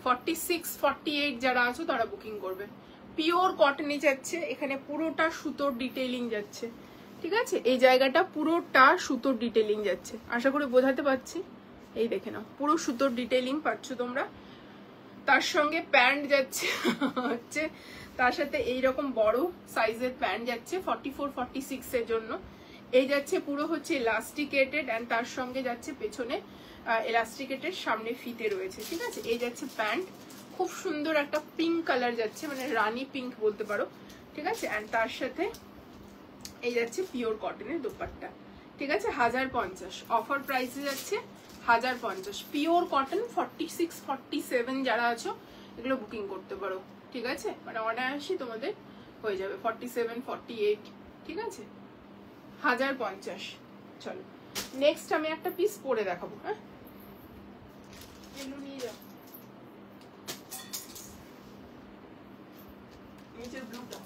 46 48 যারা আছো তারা বুকিং করবে। পিওর কটনে যাচ্ছে, এখানে পুরোটা সুতোর ডিটেইলিং যাচ্ছে, ঠিক আছে এই জায়গাটা পুরোটা সুতোর ডিটেইলিং যাচ্ছে, আশা করি বোঝাতে পারছি। এই দেখে নাও পুরো সুতোর ডিটেইলিং পাচ্ছ তোমরা, তার সঙ্গে প্যান্ট যাচ্ছে হচ্ছে, তার সাথে এইরকম বড় সাইজের প্যান্ট যাচ্ছে 44 46 এর জন্য। এই যাচ্ছে পুরো হচ্ছে ইলাস্টিকেটেড, এন্ড তার সঙ্গে যাচ্ছে পেছনে ইলাস্টিকেটেড, সামনে ফিতে রয়েছে, ঠিক আছে। এই যাচ্ছে প্যান্ট, খুব সুন্দর একটা পিঙ্ক কালার যাচ্ছে, মানে রানী পিঙ্ক বলতে পারো, ঠিক আছে। এন্ড তার সাথে এই যাচ্ছে পিওর কটনের দোপাট্টা, ঠিক আছে 1050, অফার প্রাইসে যাচ্ছে 1050। পিওর কটন 46 47 যারা আছো এগুলো বুকিং করতে পারো, ঠিক আছে, মানে অনায়াসই তোমাদের হয়ে যাবে 47 48, ঠিক আছে 1050। চলো নেক্সট আমি একটা পিস পরে দেখাবো, হ্যাঁ নিয়ে যাও নিচের ব্লুটা,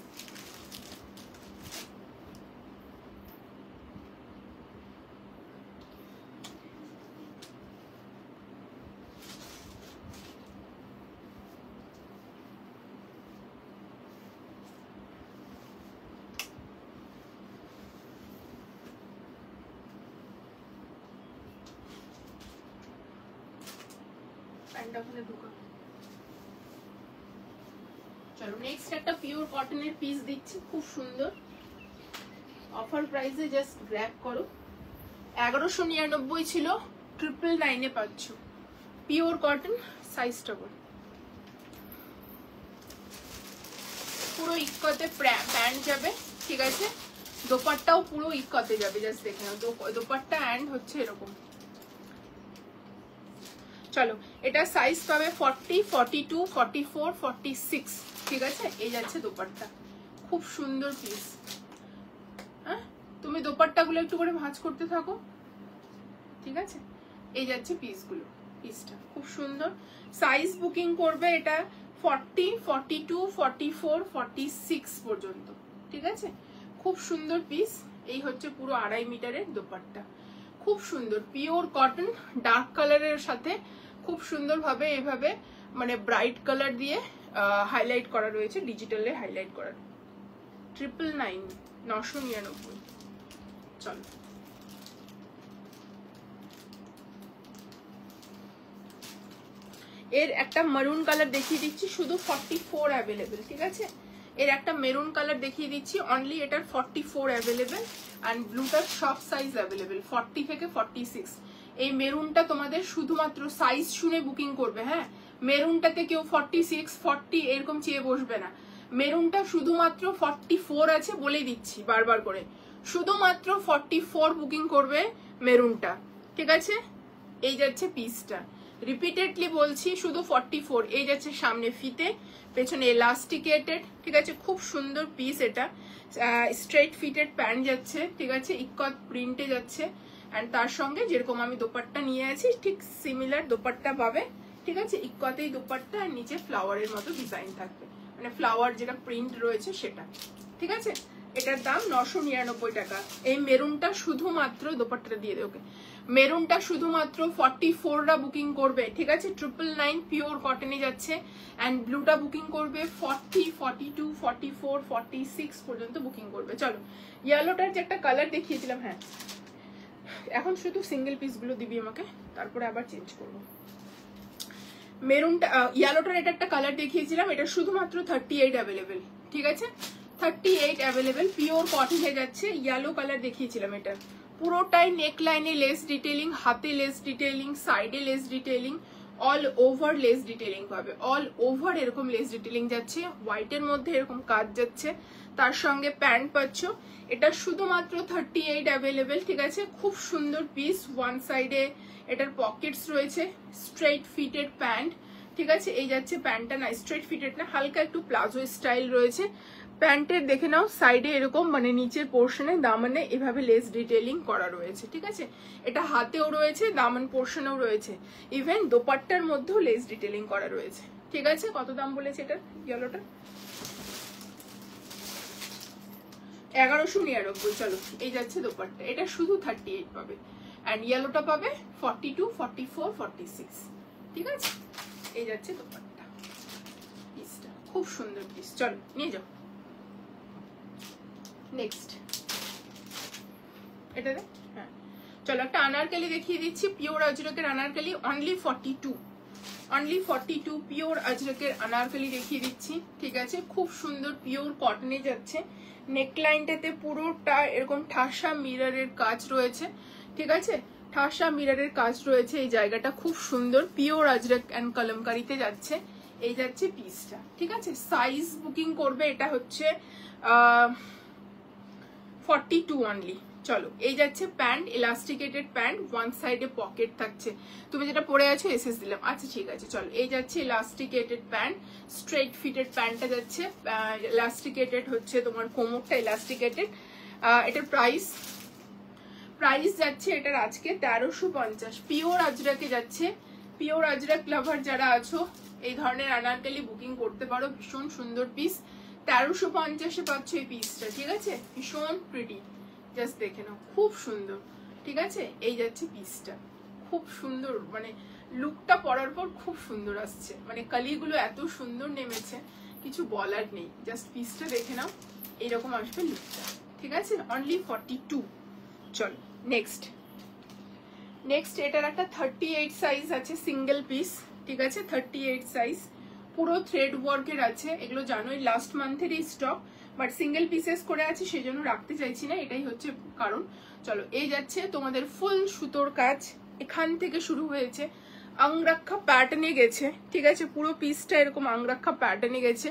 চলো নেক্সট একটা পিওর কটনের পিস দিচ্ছি, খুব সুন্দর অফার প্রাইসে, জাস্ট গ্র্যাব করো। 1199 ছিল, 999 এ পাচ্ছ, পিওর কটন, সাইজটা বল, পুরো ইক্কতে প্যান্ট যাবে, ঠিক আছে দোপাট্টাও পুরো ইক্কতে যাবে, জাস্ট দেখে নাও দোপাট্টা এন্ড হচ্ছে এরকম। চলো এটা সাইজ পাবে 40 42 44 46, ঠিক আছে এই যাচ্ছে দোপাট্টা, খুব সুন্দর পিস। হ্যাঁ তুমি দোপাট্টাগুলো একটু করে ভাঁজ করতে থাকো, ঠিক আছে এই যাচ্ছে পিসগুলো, পিসটা খুব সুন্দর। সাইজ বুকিং করবে এটা 40 42 44 46 পর্যন্ত, ঠিক আছে খুব সুন্দর পিস। এই হচ্ছে পুরো 2.5 মিটারের দোপাট্টা, খুব সুন্দর পিওর কটন, ডার্ক কালারের সাথে খুব সুন্দর ভাবে এভাবে মানে ব্রাইট কালার দিয়ে হাইলাইট করা রয়েছে, ডিজিটালে হাইলাইট করা। 999 999। চলো এর একটা মারুন কালার দেখিয়ে দিচ্ছি, শুধু 44 অ্যাভেলেবেল, ঠিক আছে এর একটা মেরুন কালার দেখিয়ে দিচ্ছি, অনলি এটার 44 অ্যাভেলেবেল, অ্যান্ড ব্লুটার সব সাইজ অ্যাভেলেবেল 40 থেকে 46। এই মেরুনটা তোমাদের শুধুমাত্র সাইজ শুনে বুকিং করবে, হ্যাঁ মেরুনটাতে কেউ 46 40 এরকম চেয়ে বসবে না, মেরুনটা শুধুমাত্র 44 আছে বলে দিচ্ছি বারবার করে, শুধুমাত্র 44 বুকিং করবে মেরুনটা, ঠিক আছে এই যাচ্ছে পিসটা, রিপিটেডলি বলছি শুধু 44। এই যাচ্ছে সামনে ফিতে, পেছনে এলাস্টিকেটেড, ঠিক আছে খুব সুন্দর পিস, এটা স্ট্রেট ফিটেড প্যান্ট যাচ্ছে, ঠিক আছে ইক্কত প্রিন্টে যাচ্ছে, এন্ড তার সঙ্গে যেরকম আমি দোপাট্টা নিয়ে আছি ঠিক সিমিলার দোপাট্টা পাবে, ঠিক আছে ইক্কতেই দোপাট্টা, আর নিচে ফ্লাওয়ারের মতো ডিজাইন থাকবে, মানে ফ্লাওয়ার যেটা প্রিন্ট রয়েছে সেটা, ঠিক আছে এটার দাম 999 টাকা। এই মেরুনটা শুধুমাত্র দোপাট্টাটা দিয়ে দেবে, ওকে মেরুনটা শুধুমাত্র 44রা বুকিং করবে, ঠিক আছে 999 পিওর কটনে যাচ্ছে, এন্ড ব্লুটা বুকিং করবে 40 42 44 46 পর্যন্ত বুকিং করবে। চলো ইয়েলোটার যে একটা কালার দেখিয়েছিলাম, হ্যাঁ এখন শুধু সিঙ্গেল পিস গুলো দিবি আমাকে, তারপরে আবার চেঞ্জ করবো। মেরুনটা ইয়েলোটার এটা একটা কালার দেখিয়েছিলাম, এটা শুধুমাত্র 38 অ্যাভেলেবেল, ঠিক আছে 38 অ্যাভেলেবেল, পিওর কটনে যাচ্ছে। ইয়েলো কালার দেখিয়েছিলাম, এটা পুরোটাই নেক লাইনে লেস ডিটেইলিং, হাতে লেস ডিটেইলিং, সাইডে less detailing, all over less detailing পাবে, অল ওভার এরকম লেস ডিটেলিং যাচ্ছে, হোয়াইটের মধ্যে এরকম কাজ যাচ্ছে, তার সঙ্গে প্যান্ট পাচ্ছ। এটা শুধুমাত্র 38 অ্যাভেলেবেল, ঠিক আছে। খুব সুন্দর পিস, ওয়ান সাইডে এটার পকেটস রয়েছে, স্ট্রেট ফিটেড প্যান্ট, ঠিক আছে। এই যাচ্ছে প্যান্টটা, না স্ট্রেট ফিটেড না, হালকা একটু প্লাজো স্টাইল রয়েছে। প্যান্টের দেখে নাও সাইডে এরকম মানে নিচের পোর্শনে দামানে এভাবে লেস ডিটেলিং করা রয়েছে, ঠিক আছে। এটা হাতেও রয়েছে, দামান পোর্শনেও রয়েছে, ইভেন দোপাট্টার মধ্যেও লেস ডিটেলিং করা রয়েছে, ঠিক আছে। কত দাম বলেছে এটার? ইয়েলোটা 1199। চলো, এই যাচ্ছে দোপাট্টা, এটা শুধু 38 পাবে, অ্যান্ড ইয়েলোটা পাবে 42, 44, 46, ঠিক আছে। এই যাচ্ছে দোপাট্টা, পিসটা খুব সুন্দর পিস। চলো নিয়ে যাও নেক্সট। এটা দেখ, হ্যাঁ চলো একটা আনারকালি দেখিয়ে দিচ্ছি, পিওর আজরকের আনারকালি, অনলি 42, অনলি 42 পিওর আজরকের আনারকালি দেখিয়ে দিচ্ছি, ঠিক আছে। খুব সুন্দর পিওর কটনে যাচ্ছে, নেকলাইনটাতে পুরোটা এরকম ঠাসা মিররের কাজ রয়েছে, ঠিক আছে। ঠাসা মিররের কাজ রয়েছে, এই জায়গাটা খুব সুন্দর, পিওর আজরক অ্যান্ড কলমকারিতে যাচ্ছে। এই যাচ্ছে পিসটা, ঠিক আছে। সাইজ বুকিং করবে, এটা হচ্ছে 42 অনলি। চলো, এই যাচ্ছে প্যান্ট, ইলাস্টিকেটেড প্যান্ট, ওয়ান সাইডে পকেট থাকছে। তুমি যেটা পরে আছো এসএস দিলাম, আচ্ছা ঠিক আছে। চলো, এই যাচ্ছে ইলাস্টিকেটেড প্যান্ট, স্ট্রেট ফিটেড প্যান্টটা যাচ্ছে, ইলাস্টিকেটেড হচ্ছে তোমার কোমরটা ইলাস্টিকেটেড। এটার প্রাইস যাচ্ছে এটার আজকে 1350, পিওর আজরাকে যাচ্ছে। পিওর আজরাক লাভার যারা আছো এই ধরনের আনারকালি বুকিং করতে পারো, ভীষণ সুন্দর পিস। 1350-এ পাচ্ছ এই পিসটা, ঠিক আছে। ভীষণ প্রিটি, জাস্ট দেখে নাও, খুব সুন্দর, ঠিক আছে। এই যাচ্ছে পিসটা, খুব সুন্দর, মানে লুকটা পরার পর খুব সুন্দর আসছে, মানে কালিগুলো এত সুন্দর নেমেছে, কিছু বলার নেই। জাস্ট পিসটা দেখে নাও, এইরকম আসবে লুকটা, ঠিক আছে। অনলি 42। চলো নেক্সট। এটার একটা 38 সাইজ আছে, সিঙ্গেল পিস, ঠিক আছে। 38 সাইজ, পুরো থ্রেড ওয়ার্কের আছে। এগুলো জানোই লাস্ট মান্থেরই স্টক, বাট সিঙ্গেল পিসেস করে আছে, সেই জন্য রাখতে চাইছি না, এটাই হচ্ছে কারণ। চলো, এই যাচ্ছে তোমাদের ফুল সুতোর কাজ, এখান থেকে শুরু হয়েছে, আংরাক্ষা প্যাটার্নে গেছে, ঠিক আছে। পুরো পিসটা এরকম আংরাক্ষা প্যাটার্নে গেছে,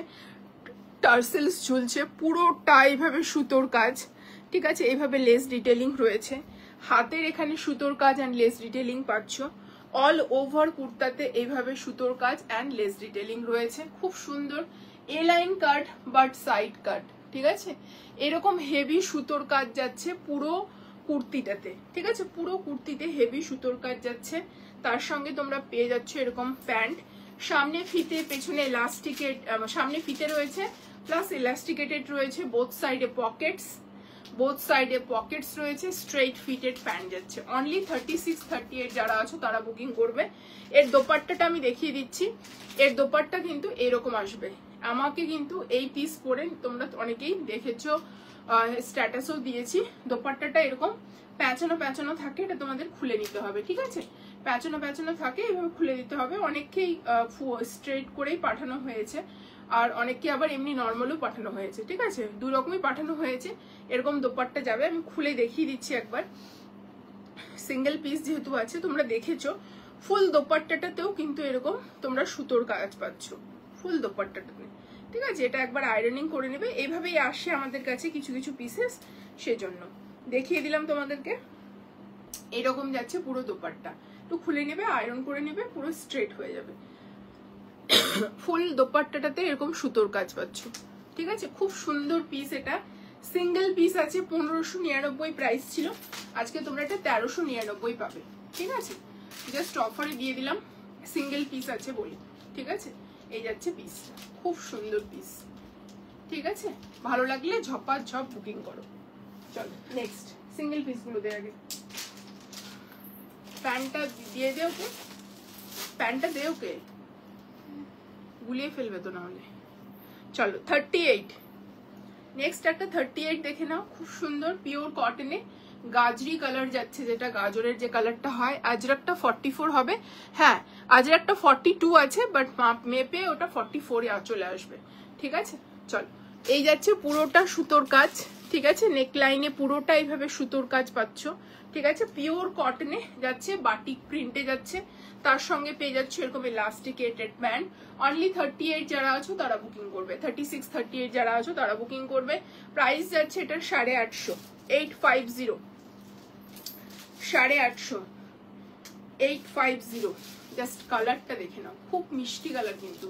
টার্সেলস ঝুলছে, পুরোটা এইভাবে সুতোর কাজ, ঠিক আছে। এইভাবে লেস ডিটেলিং রয়েছে, হাতের এখানে সুতোর কাজ অ্যান্ড লেস ডিটেলিং পাচ্ছ। অল ওভার কুর্তাতে এইভাবে সুতোর কাজ অ্যান্ড লেস ডিটেলিং রয়েছে, খুব সুন্দর। A line cut but side cut, ঠিক আছে। এরকম হেভি সুতোর কাজ যাচ্ছে পুরো কুর্তিটাতে, ঠিক আছে। পুরো কুর্তিতে হেভি সুতোর কাজ যাচ্ছে। তার সঙ্গে তোমরা পেয়ে যাচ্ছ এরকম প্যান্ট, সামনে ফিতে পেছনে ইলাস্টিকেট, সামনে ফিতে রয়েছে প্লাস ইলাস্টিকেটেড রয়েছে, বোথ সাইডে পকেটস রয়েছে, স্ট্রেট ফিটেড প্যান্ট যাচ্ছে। অনলি 36, 38 যারা আছো তারা বুকিং করবে। এর দোপাট্টাটা আমি দেখিয়ে দিচ্ছি, এর দোপাট্টা কিন্তু এরকম আসবে। আমাকে কিন্তু এই পিস পরে তোমরা অনেকেই দেখেছো, স্ট্যাটাসও দিয়েছি। দোপাট্টাটা এরকম প্যাঁচানো থাকে, এটা তোমাদের খুলে নিতে হবে, ঠিক আছে। প্যাঁচানো থাকে, এভাবে খুলে দিতে হবে। অনেককেই স্ট্রেট করেই পাঠানো হয়েছে, আর অনেককে আবার এমনি নর্মালও পাঠানো হয়েছে, ঠিক আছে। দু রকমই পাঠানো হয়েছে। এরকম দোপাট্টা যাবে, আমি খুলে দেখিয়ে দিচ্ছি একবার। সিঙ্গেল পিস যেহেতু আছে, তোমরা দেখেছো, ফুল দোপাট্টাটাতেও কিন্তু এরকম তোমরা সুতোর কাজ পাচ্ছ ফুল দোপাট্টাটাতে, ঠিক আছে। এটা একবার আয়রনিং করে নেবে, এইভাবেই আসে আমাদের কাছে কিছু কিছু পিসেস, সেজন্য দেখিয়ে দিলাম তোমাদেরকে। এরকম যাচ্ছে পুরো দোপাট্টা, একটু খুলে নেবে, আয়রন করে নেবে, পুরো স্ট্রেট হয়ে যাবে। ফুল দোপাট্টাটাতে এরকম সুতোর কাজ পাচ্ছ, ঠিক আছে। খুব সুন্দর পিস, এটা সিঙ্গেল পিস আছে, 1599 প্রাইস ছিল, আজকে তোমরা এটা 1399 পাবে, ঠিক আছে। জাস্ট অফারে দিয়ে দিলাম, সিঙ্গেল পিস আছে বলি, ঠিক আছে। এই যাচ্ছে পিসটা, খুব সুন্দর পিস, ঠিক আছে। ভালো লাগলে ঝপাঝপ বুকিং করো। চলো নেক্সট, সিঙ্গেল পিসগুলো দে আগে। প্যান্টটা দিয়ে দে ওকে, প্যান্টটা দে ওকে, গুলিয়ে ফেলবে তো নাহলে। চলো 38, নেক্সট একটা 38 দেখে নাও, খুব সুন্দর পিওর কটনে, গাজরি কালার যাচ্ছে, যেটা গাজরের যে কালারটা হয়। আজরাকটা 44 হবে, হ্যাঁ আজরাকটা 42 আছে, বাট মেপে ওটা 44 চলে আসবে, ঠিক আছে। চলো, এই যাচ্ছে পুরোটা সুতোর কাজ, ঠিক আছে, নেক লাইনে পুরোটা এইভাবে সুতোর কাজ পাচ্ছ, ঠিক আছে, পিওর কটনে যাচ্ছে, বাটিক প্রিন্টে যাচ্ছে, তার সঙ্গে পেয়ে যাচ্ছে এরকম ইলাস্টিকেটেড ব্যান্ড। অনলি 38 যারা আছো তারা বুকিং করবে, 36 38 যারা আছো তারা বুকিং করবে। প্রাইস যাচ্ছে এটার 850, 850, 850, 850। জাস্ট কালারটা দেখে নাও, খুব মিষ্টি কালার, কিন্তু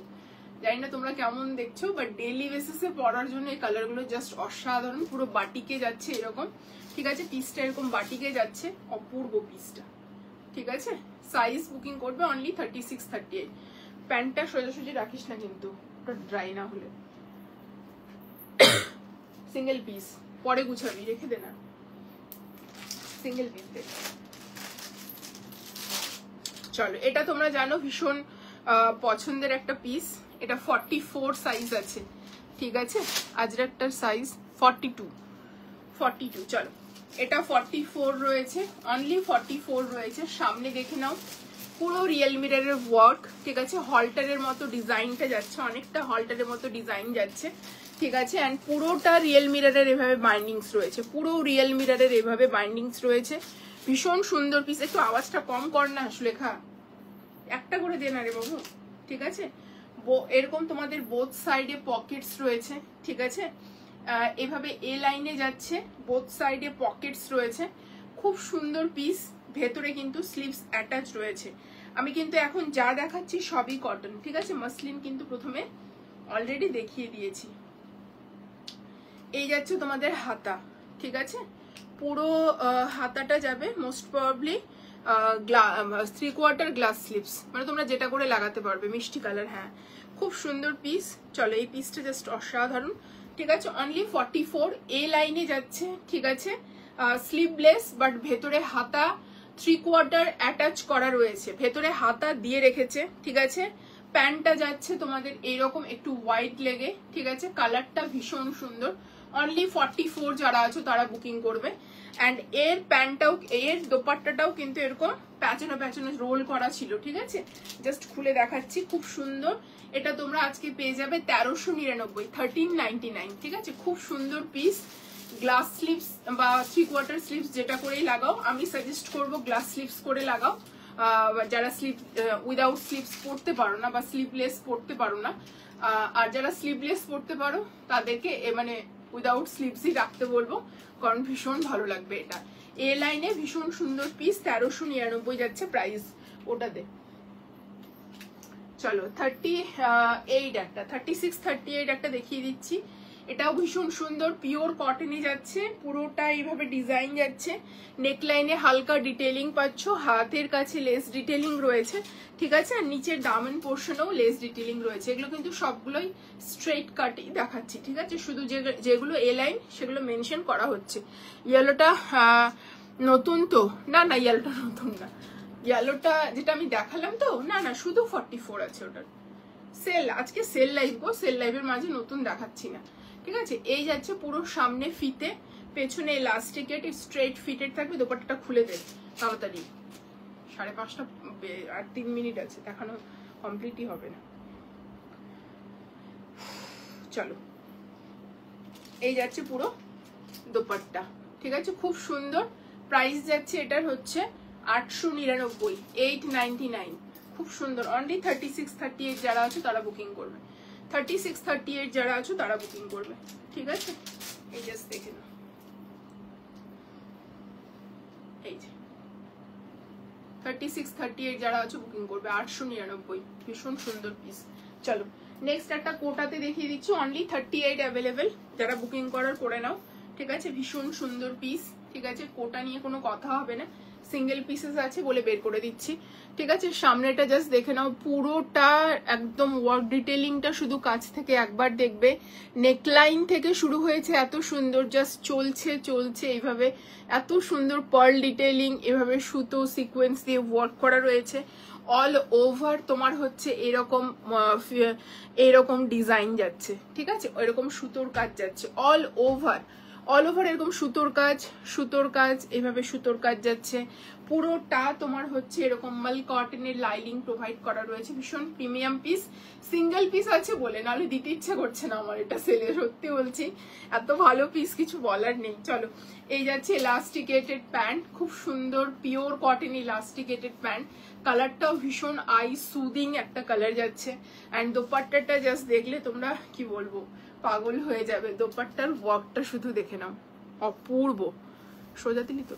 জানি না তোমরা কেমন দেখছো, বাট ডেইলি বেসিসে পরার জন্য এই কালারগুলো জাস্ট অসাধারণ। পুরো বাটিকে যাচ্ছে এরকম, ঠিক আছে, পিসটা এরকম বাটিকে যাচ্ছে, অপূর্ব পিসটা, ঠিক আছে। সাইজ বুকিং করবে অনলি 36 38। প্যান্টটা সোজাসুজি রাখিস না কিন্তু, ওটা ড্রাই না হলে। সিঙ্গেল পিস, পরে গুছাবি, রেখে দে না, সিঙ্গেল পিস দে। চলো, এটা তোমরা জানো ভীষণ পছন্দের একটা পিস। এটা 44 সাইজ আছে, ঠিক আছে, আজরাকটার সাইজ 42। চলো, এটা 44 রয়েছে, অনলি 44 রয়েছে। সামনে দেখে নাও, পুরো রিয়েল মিররের ওয়ার্ক, ঠিক আছে, হলটারের মতো ডিজাইনটা যাচ্ছে, অনেকটা হলটারের মতো ডিজাইন যাচ্ছে, ঠিক আছে। অ্যান্ড পুরোটা রিয়েল মিররের এভাবে বাইন্ডিংস রয়েছে, পুরো রিয়েল মিররের এভাবে বাইন্ডিংস রয়েছে, ভীষণ সুন্দর পিস। একটু আওয়াজটা কম কর না সুলেখা, একটা করে দে না রে বাবু, ঠিক আছে। এরকম তোমাদের বোথ সাইডে পকেটস রয়েছে, ঠিক আছে, এভাবে এ লাইনে যাচ্ছে, বোথ সাইডে পকেটস রয়েছে, খুব সুন্দর পিস। ভেতরে কিন্তু স্লিভস অ্যাটাচ রয়েছে। আমি কিন্তু এখন যা দেখাচ্ছি সবই কটন, ঠিক আছে, মাসলিন কিন্তু প্রথমে অলরেডি দেখিয়ে দিয়েছি। এই যাচ্ছে তোমাদের হাতা, ঠিক আছে, পুরো হাতাটা যাবে মোস্ট প্রবাবলি 3/4 গ্লাস স্লিভস, মানে তোমরা যেটা করে লাগাতে পারবে, মিষ্টি কালার, হ্যাঁ, খুব সুন্দর পিস। চলো, এই পিসটা জাস্ট অসাধারণ, ঠিক আছে। অনলি 44, এ লাইনে যাচ্ছে, ঠিক আছে, স্লিভলেস, বাট ভেতরে হাতা 3/4 অ্যাটাচ করা রয়েছে, ভেতরে হাতা দিয়ে রেখেছে, ঠিক আছে। প্যান্টটা যাচ্ছে তোমাদের এইরকম একটু হোয়াইট লেগে, ঠিক আছে, কালারটা ভীষণ সুন্দর। অনলি 44 যারা আছো তারা বুকিং করবে। অ্যান্ড এর প্যান্টটাও, এর দোপাট্টাটাও কিন্তু এরকম প্যাচানো প্যাচানো রোল করা ছিল, ঠিক আছে, জাস্ট খুলে দেখাচ্ছি, খুব সুন্দর। এটা তোমরা আজকে পেয়ে যাবে 1399, 1399, ঠিক আছে, খুব সুন্দর পিস। গ্লাস স্লিভস বা 3/4 স্লিভস যেটা করেই লাগাও, আমি সাজেস্ট করব গ্লাস স্লিভস করে লাগাও। যারা স্লিভ উইদাউট স্লিভস পরতে পারো না বা স্লিভলেস পরতে পারো না, আর যারা স্লিভলেস পরতে পারো তাদেরকে মানে উইদাউট স্লিভসই রাখতে বলবো, কারণ ভীষণ ভালো লাগবে এটা। এ লাইনে ভীষণ সুন্দর পিস, 1399 যাচ্ছে প্রাইস, ওটা দে। চলো, 38 একটা, 36 38 একটা দেখিয়ে দিচ্ছি। এটাও ভীষণ সুন্দর, পিওর কটনে যাচ্ছে, পুরোটা এইভাবে ডিজাইন যাচ্ছে, নেকলাইনে হালকা ডিটেলিং পাচ্ছ, হাতের কাছে লেস ডিটেলিং রয়েছে, ঠিক আছে, আর নিচের দামন পোর্শনেও লেস ডিটেলিং রয়েছে। এগুলো কিন্তু সবগুলোই স্ট্রেট কাটই দেখাচ্ছি, ঠিক আছে, শুধু যেগুলো এ লাইন সেগুলো মেনশন করা হচ্ছে। ইয়েলোটা নতুন তো না, না ইয়েলোটা নতুন না, ইয়েলোটা যেটা আমি দেখালাম তো, না না শুধু 44 আছে ওটার। সেল, আজকে সেল লাইভ গো, সেল লাইভের মাঝে নতুন দেখাচ্ছি না, ঠিক আছে। এই যাচ্ছে পুরো সামনে ফিতে, পেছনে ইলাস্টিকেট, স্ট্রেট ফিটেড থাকবে। দোপাট্টাটা খুলে দে তাড়াতাড়ি, 5:30 আর 3 মিনিট আছে, দেখানো কমপ্লিটই হবে না। চলো, এই যাচ্ছে পুরো দোপাট্টা, ঠিক আছে, খুব সুন্দর। প্রাইস যাচ্ছে এটার হচ্ছে 899, 899, খুব সুন্দর। অনলি 36 38 যারা আছে তারা বুকিং করবে, 36 38 যারা আছো তারা বুকিং করবে, ঠিক আছে। এই জাস্ট দেখে নাও, এই যে 36 38 যারা আছো বুকিং করবে, 899, ভীষণ সুন্দর পিস। চলো, নেক্সট একটা কোটাতে দেখিয়ে দিচ্ছি, অনলি 38 অ্যাভেলেবেল, যারা বুকিং করার করে নাও, ঠিক আছে, ভীষণ সুন্দর পিস, ঠিক আছে, কোটা নিয়ে কোনো কথা হবে না, সিঙ্গেল পিসেস আছে বলে বের করে দিচ্ছি, ঠিক আছে। সামনেটা জাস্ট দেখে নাও, পুরোটা একদম ওয়ার্ক ডিটেলিংটা শুধু কাছ থেকে একবার দেখবে। নেকলাইন থেকে শুরু হয়েছে এত সুন্দর, জাস্ট চলছে চলছে এইভাবে, এত সুন্দর পার্ল ডিটেলিং, এভাবে সুতো সিকোয়েন্স দিয়ে ওয়ার্ক করা রয়েছে। অল ওভার তোমার হচ্ছে এরকম ডিজাইন যাচ্ছে, ঠিক আছে, এরকম সুতোর কাজ যাচ্ছে অল ওভার। অল ওভার এরকম সুতোর কাজ এভাবে সুতোর কাজ যাচ্ছে। পুরোটা তোমার হচ্ছে এরকম মাল কটনের লাইনিং প্রোভাইড করা রয়েছে, ভীষণ প্রিমিয়াম পিস। সিঙ্গেল পিস আছে বলে, নাহলে দিতে ইচ্ছে করছে না আমার এটা সেলে, সত্যি বলছি, এত ভালো পিস কিছু বলার নেই। চলো, এই যাচ্ছে ইলাস্টিকেটেড প্যান্ট, খুব সুন্দর পিওর কটন ইলাস্টিকেটেড প্যান্ট। কালারটাও ভীষণ আই সুদিং একটা কালার যাচ্ছে। অ্যান্ড দোপাট্টাটা জাস্ট দেখলে তোমরা কি বলবো, পাগল হয়ে যাবে। দোপাট্টার ওয়ার্কটা শুধু দেখে নাও, অপূর্ব। সোজা দিলি তো।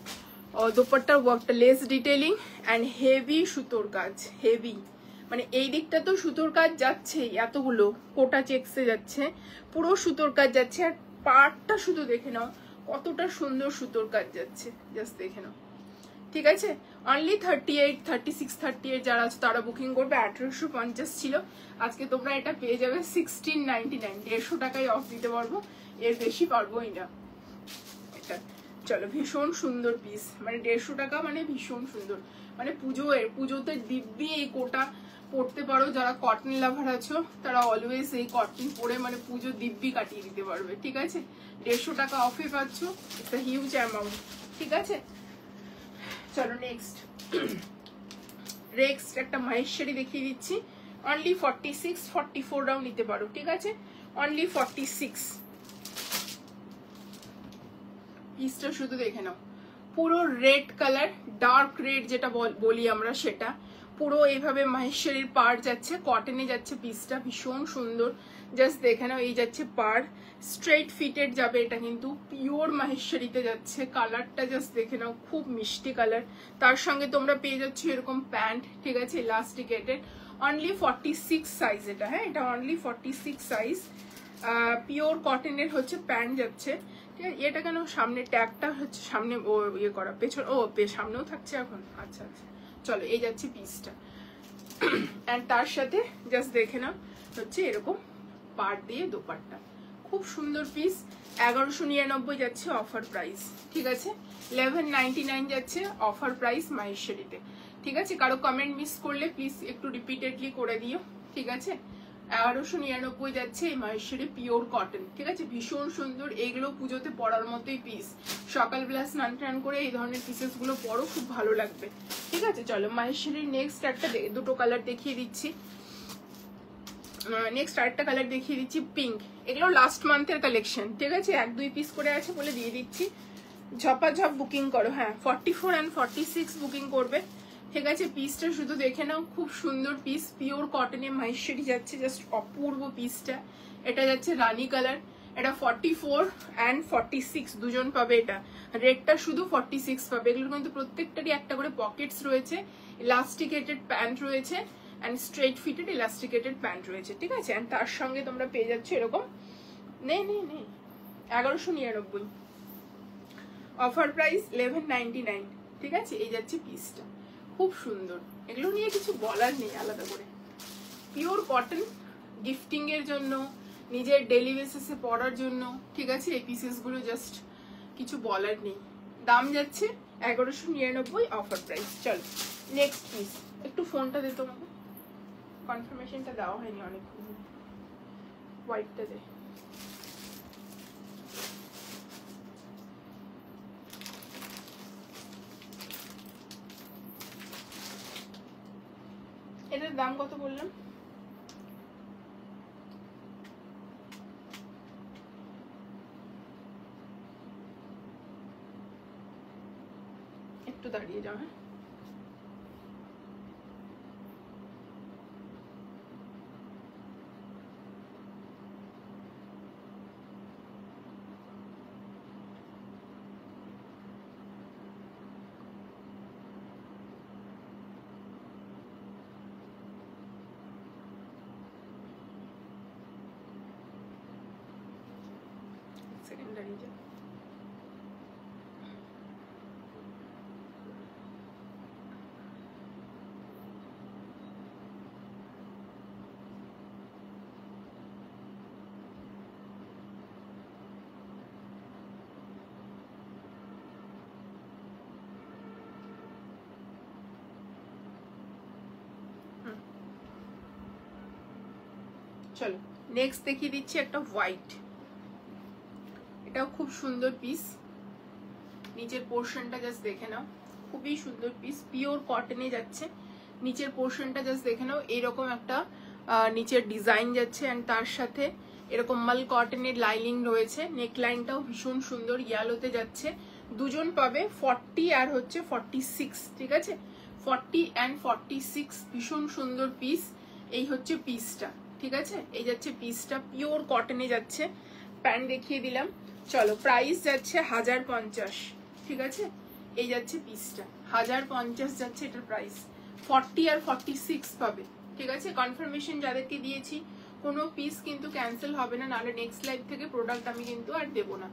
দোপাট্টার ওয়ার্কটা, লেস ডিটেলিং অ্যান্ড হেভি সুতোর কাজ, হেভি। মানে এই দিকটা তো সুতোর কাজ যাচ্ছেই, এতগুলো কোটা চেক্সে যাচ্ছে, পুরো সুতোর কাজ যাচ্ছে। আর পাড়টা শুধু দেখে নাও কতটা সুন্দর সুতোর কাজ যাচ্ছে, জাস্ট দেখে নাও। ঠিক আছে, অনলি 38, 36, 38 যারা আছে তারা বুকিং করবে। 1850 ছিল, আজকে তোমরা এটা পেয়ে যাবে 1699, 150 টাকায় অফ দিতে পারবো, এর বেশি পারবোই না এটা। চলো, ভীষণ সুন্দর পিস, মানে 150 টাকা মানে ভীষণ সুন্দর। মানে পুজোতে দিব্যি এই কোটা পড়তে পারো, যারা কটন লাভার আছো তারা অলওয়েজ এই কটন পরে মানে পুজো দিব্যি কাটিয়ে দিতে পারবে। ঠিক আছে, 150 টাকা অফে পাচ্ছ, ইটস আ হিউজ অ্যামাউন্ট। ঠিক আছে, চলো নেক্সট একটা মাহেশ্বরী দেখিয়ে দিচ্ছি। অনলি 46, 44 রাও নিতে পারো। ঠিক আছে, অনলি 46। পিসটা শুধু দেখে নাও, পুরো রেড কালার, ডার্ক রেড যেটা বলি আমরা সেটা। পুরো এইভাবে মাহেশ্বরীর পাড় যাচ্ছে, কটনে যাচ্ছে পিসটা, ভীষণ সুন্দর। জাস্ট দেখে নাও, এই যাচ্ছে পাড়, স্ট্রেট ফিটেড যাবে এটা, কিন্তু পিওর মাহেশ্বরীতে যাচ্ছে। কালারটা জাস্ট দেখে নাও, খুব মিষ্টি কালার। তার সঙ্গে তোমরা পেয়ে যাচ্ছ এরকম প্যান্ট। ঠিক আছে, ইলাস্টিকেটেড, অনলি 46 সাইজ এটা। হ্যাঁ, এটা অনলি 46 সাইজ। পিওর কটনের হচ্ছে প্যান্ট যাচ্ছে। ঠিক আছে, এটা কেন সামনে ট্যাগটা হচ্ছে সামনে ও ইয়ে করা, পেছন ও সামনেও থাকছে এখন। আচ্ছা আচ্ছা, চলো এই যাচ্ছে পিসটা। অ্যান্ড তার সাথে জাস্ট দেখে নাও হচ্ছে এরকম পাড় দিয়ে দোপাট্টা, খুব সুন্দর পিস। 1199 যাচ্ছে অফার প্রাইস। ঠিক আছে, 1199 যাচ্ছে অফার প্রাইস মাহেশ্বরীতে। ঠিক আছে, কারো কমেন্ট মিস করলে প্লিজ একটু রিপিটেডলি করে দিও। ঠিক আছে, 1199 যাচ্ছে এই মাহেশ্বরী পিওর কটন। ঠিক আছে, ভীষণ সুন্দর, এগুলো পুজোতে পরার মতোই পিস। সকালবেলা স্নান টান করে এই ধরনের পিসেস গুলো পরো, খুব ভালো লাগবে। ঠিক আছে, চলো মাহেশ্বরীর নেক্সট একটা দুটো কালার দেখিয়ে দিচ্ছি। নেক্সট আরেকটা কালার দেখিয়ে দিচ্ছি, পিঙ্ক। এগুলো লাস্ট মান্থের কালেকশন। ঠিক আছে, 1-2 পিস করে আছে বলে দিয়ে দিচ্ছি, ঝপাঝপ বুকিং করো। হ্যাঁ, 44 and 46 বুকিং করবে। ঠিক আছে, পিসটা শুধু দেখে নাও, খুব সুন্দর পিস, পিওর কটনে মাহেশ্বরী যাচ্ছে, জাস্ট অপূর্ব পিসটা। এটা যাচ্ছে রানী কালার, এটা 44 and 46 দুজন পাবে। এটা রেটটা শুধু 46 পাবে। এগুলো কিন্তু প্রত্যেকটারই একটা করে পকেটস রয়েছে, ইলাস্টিকেটেড প্যান্ট রয়েছে অ্যান্ড স্ট্রেট ফিটেড ইলাস্টিকেটেড প্যান্ট রয়েছে। ঠিক আছে, অ্যান্ড তার সঙ্গে তোমরা পেয়ে যাচ্ছ এরকম 1199 অফার প্রাইস 1199। ঠিক আছে, এই যাচ্ছে পিসটা, খুব সুন্দর। এগুলো নিয়ে কিছু বলার নেই আলাদা করে, পিওর কটন, গিফটিং এর জন্য, নিজের ডেলি বেসিসে পরার জন্য। ঠিক আছে, এই পিসেস গুলো জাস্ট কিছু বলার নেই। দাম যাচ্ছে 1199 অফার প্রাইস। চলো নেক্সট পিস। একটু ফোনটা দে তোমাকে, কনফার্মেশনটা দেওয়া হয়নি অনেকক্ষণ। হোয়াইটটা দে। এটার দাম কত বললাম? একটু দাঁড়িয়ে যাও। হ্যাঁ, সেকেন্ড দাঁড়িয়ে যাও। চলো নেক্সট দেখিয়ে দিচ্ছি একটা হোয়াইট। এটাও খুব সুন্দর পিস, নিচের পোর্শনটা জাস্ট দেখে নাও, খুবই সুন্দর পিস, পিওর কটনে যাচ্ছে। নিচের পোর্শনটা জাস্ট দেখে নাও, এরকম একটা নিচের ডিজাইন যাচ্ছে, অ্যান্ড তার সাথে এরকম মাল কটনের লাইনিং রয়েছে। নেক লাইনটাও ভীষণ সুন্দর, ইয়েলোতে যাচ্ছে। দুজন পাবে 40 আর হচ্ছে 46, ঠিক আছে, 40 অ্যান্ড 46, ভীষণ সুন্দর পিস। এই হচ্ছে পিসটা, ঠিক আছে, এই যাচ্ছে পিসটা, পিওর কটনে যাচ্ছে। প্যান্ট দেখিয়ে দিলাম। চলো, প্রাইস যাচ্ছে 1050, ঠিক আছে, এই যাচ্ছে পিসটা 1050 যাচ্ছে এটার প্রাইস। 40 আর 46 পাবে, ঠিক আছে। কনফার্মেশন যাদেরকে দিয়েছি, কোনো পিস কিন্তু ক্যান্সেল হবে না, নাহলে নেক্সট লাইভ থেকে প্রোডাক্ট আমি কিন্তু আর দেবো না,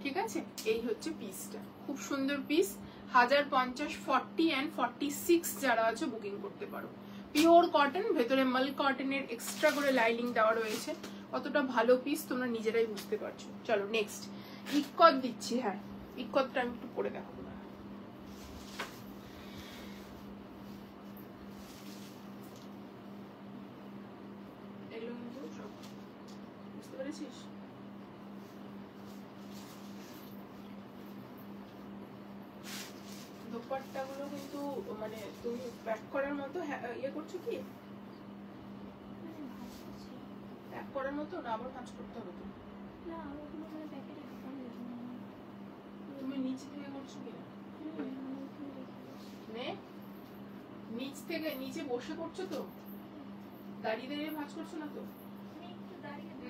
ঠিক আছে। এই হচ্ছে পিসটা, খুব সুন্দর পিস, 1050, 40 অ্যান্ড 46 যারা আছে বুকিং করতে পারো। পিওর কটন, ভেতরে মাল কটনের এক্সট্রা করে লাইনিং দেওয়া রয়েছে। কতটা ভালো পিস তোমরা নিজেরাই বুঝতে পারছো। চলো নেক্সট, ইক্কত দিচ্ছি। হ্যাঁ, ইক্কতটা আমি একটু পরে দেখাবো। বুঝতে পেরেছিস? দোপাট্টা গুলো কিন্তু মানে তুমি প্যাক করার মতো ইয়ে করছো কি, প্যাক করার মতো না, আবার ভাঁজ করতে হবে তো? না, ওগুলো মানে প্যাকেটে ঢোকানো যায় না। তুমি নিচ থেকে করছো কি না? নে, নিচ থেকে নিচে বসে করছো তো, দাঁড়িয়ে দাঁড়িয়ে ভাঁজ করছো না তো?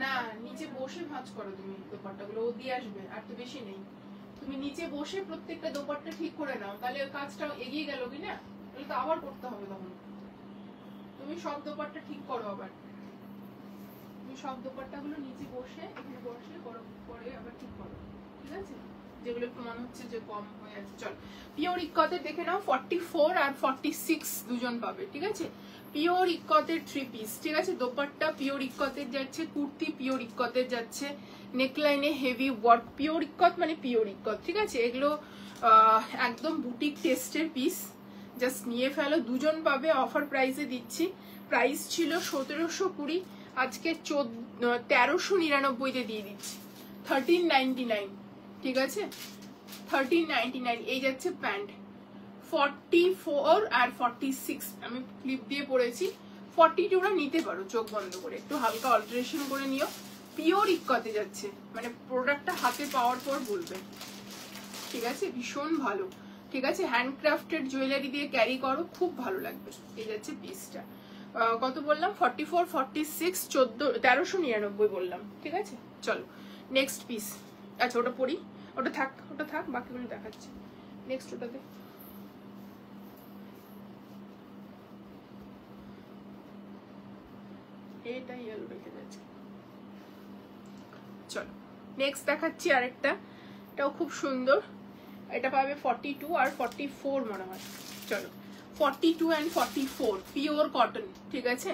না, নিচে বসে ভাঁজ করো তুমি দোপাট্টা গুলো, ও দিয়ে আসবে, আর তো বেশি নেই। তুমি নিচে বসে প্রত্যেকটা দোপাট্টা ঠিক করে নাও, তাহলে কাজটা এগিয়ে গেল কি না, তাহলে তো আবার করতে হবে তখন। তুমি সব দোপাট্টা ঠিক করো, আবার তুমি সব দোপাট্টা গুলো নিচে বসে এখানে বসে পরে আবার ঠিক করো, ঠিক আছে, যেগুলো একটু মনে হচ্ছে যে কম হয়ে আছে। চল, পিওর ইক্কতের দেখে নাও, 44 আর 46 দুজন পাবে, ঠিক আছে। পিওর ইক্কতের 3 পিস, ঠিক আছে। দোপাট্টা পিওর ইক্কতের যাচ্ছে, কুর্তি পিওর ইক্কতের যাচ্ছে, নেকলাইনে হেভি ওয়ার্ক, পিওর ইক্কত মানে পিওর ইক্কত, ঠিক আছে। এগুলো একদম বুটিক টেস্টের পিস, জাস্ট নিয়ে ফেলো। দুজন পাবে, অফার প্রাইসে দিচ্ছি। প্রাইস ছিল 1720, আজকে 1399 দিয়ে দিচ্ছি, 1399, ঠিক আছে, 1399। এই যাচ্ছে প্যান্ট, 44 আর 46 আমি ক্লিপ দিয়ে পরেছি। 42টা নিতে পারো চোখ বন্ধ করে, একটু হালকা অল্টারেশন করে নিও। পিওর ইক্কতে যাচ্ছে, মানে প্রোডাক্টটা হাতে পাওয়ার পর বলবে, ঠিক আছে, ভীষণ ভালো, ঠিক আছে। হ্যান্ডক্রাফটেড জুয়েলারি দিয়ে ক্যারি করো, খুব ভালো লাগবে। এই যাচ্ছে পিসটা, কত বললাম, 44, 46, 1399 বললাম, ঠিক আছে। চলো নেক্সট পিস। আচ্ছা, ওটা পরি, ওটা থাক, বাকিগুলো দেখাচ্ছি। নেক্সট ওটাতে এটা ইয়েলো রেখে যাচ্ছে। চলো নেক্সট দেখাচ্ছি আরেকটা, এটাও খুব সুন্দর। এটা পাবে 42 আর 44 মনে হয়। চলো, 42 and 44 পিওর কটন, ঠিক আছে।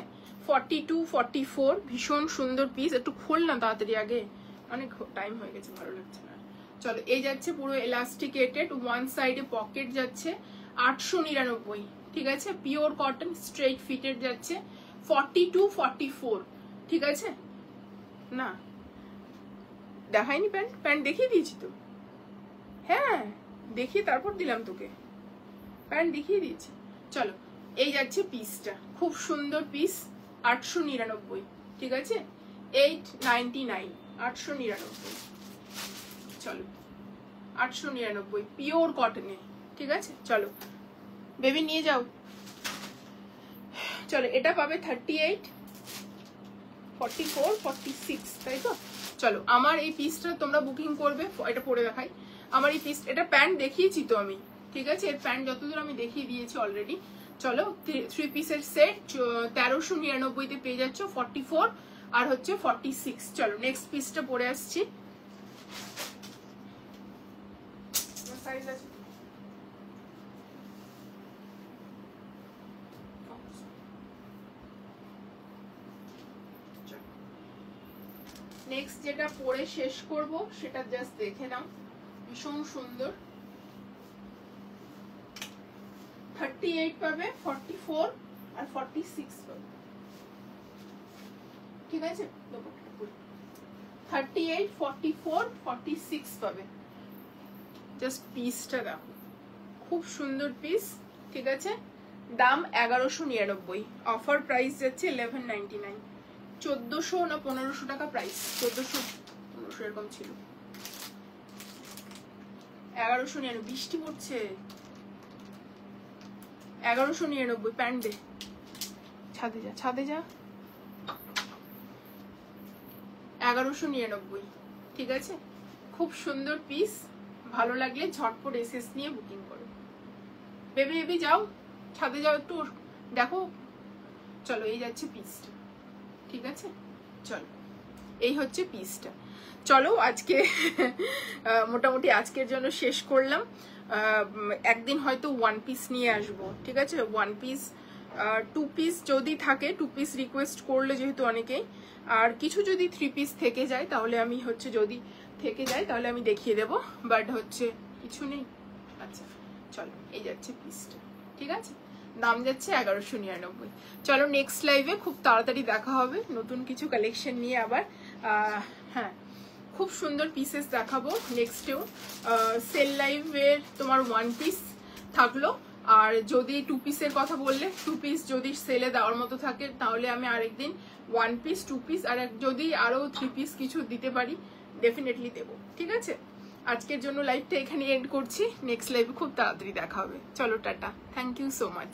42, 44 ভীষণ সুন্দর পিস। একটু খোল না তাড়াতাড়ি, আগে অনেক টাইম হয়ে গেছে, ভালো লাগছে না। চলো, এই যাচ্ছে পুরো এলাস্টিকেটেড, ওয়ান সাইডে পকেট যাচ্ছে, 899, ঠিক আছে। পিওর কটন স্ট্রেট ফিটেড যাচ্ছে, 42, 44, ঠিক আছে। না দেখাইনি, প্যান্ট দেখিয়ে দিয়েছি তো। হ্যাঁ, দেখিয়ে তারপর দিলাম তোকে, প্যান্ট দেখিয়ে দিয়েছি। চলো, এই যাচ্ছে পিসটা, খুব সুন্দর পিস, 899, ঠিক আছে, 899, 899। চলো, 899 পিওর কটনে, ঠিক আছে। চলো বেবি নিয়ে যাও। চলো, এটা পাবে 38, 44, 46, তাই তো। চলো, আমার এই পিসটা তোমরা বুকিং করবে, এটা পরে দেখাই। আমার এই পিস, এটা প্যান্ট দেখিয়েছি তো আমি, ঠিক আছে, এর প্যান্ট যতদূর আমি দেখিয়ে দিয়েছি অলরেডি। চলো, 3 পিসের সেট 1399 পেয়ে যাচ্ছ, 44 আর হচ্ছে 46। চলো নেক্সট পিসটা পরে আসছি। সাইজ আছে, নেক্সট যেটা পরে শেষ করব সেটা জাস্ট দেখে নাও, ভীষণ সুন্দর। 38 পাবে, 44 আর 46 পাবে, ঠিক আছে। 38, 44, 46 পাবে। জাস্ট পিসটা দেখো, খুব সুন্দর পিস, ঠিক আছে। দাম 1199, অফার প্রাইস যাচ্ছে 1199, 1400 না 1500 টাকা প্রাইস, 1400 এরকম ছিল। 1199, বৃষ্টি পড়ছে। 1199 প্যান্ডে, ছাদে যা, ছাদে যা। 1199, ঠিক আছে। খুব সুন্দর পিস, ভালো লাগলে ঝটপট এসএস নিয়ে বুকিং করো। বেবি বেবি যাও, ছাদে যাও একটু দেখো। চলো, এই যাচ্ছে পিসটা, ঠিক আছে। চলো, এই হচ্ছে পিসটা। চলো আজকে মোটামুটি আজকের জন্য শেষ করলাম। একদিন হয়তো ওয়ান পিস নিয়ে আসবো, ঠিক আছে। ওয়ান পিস, টু পিস যদি থাকে, টু পিস রিকোয়েস্ট করলে যেহেতু অনেকেই, আর কিছু যদি থ্রি পিস থেকে যায় তাহলে আমি হচ্ছে, যদি থেকে যায় তাহলে আমি দেখিয়ে দেবো, বাট হচ্ছে কিছু নেই। আচ্ছা চলো, এই যাচ্ছে পিসটা, ঠিক আছে। দাম যাচ্ছে 1199। চলো নেক্সট লাইভে খুব তাড়াতাড়ি দেখা হবে নতুন কিছু কালেকশন নিয়ে আবার। হ্যাঁ, খুব সুন্দর পিসেস দেখাবো নেক্সটেও। সেল লাইভের তোমার ওয়ান পিস থাকলো, আর যদি টু পিসের কথা বললে, টু পিস যদি সেলে দেওয়ার মতো থাকে তাহলে আমি আরেকদিন ওয়ান পিস, টু পিস, আর যদি আরো থ্রি পিস কিছু দিতে পারি ডেফিনেটলি দেবো, ঠিক আছে। আজকের জন্য লাইভটা এখানে এন্ড করছি, নেক্সট লাইভে খুব তাড়াতাড়ি দেখা হবে। চলো টাটা, থ্যাংক ইউ সো মাচ।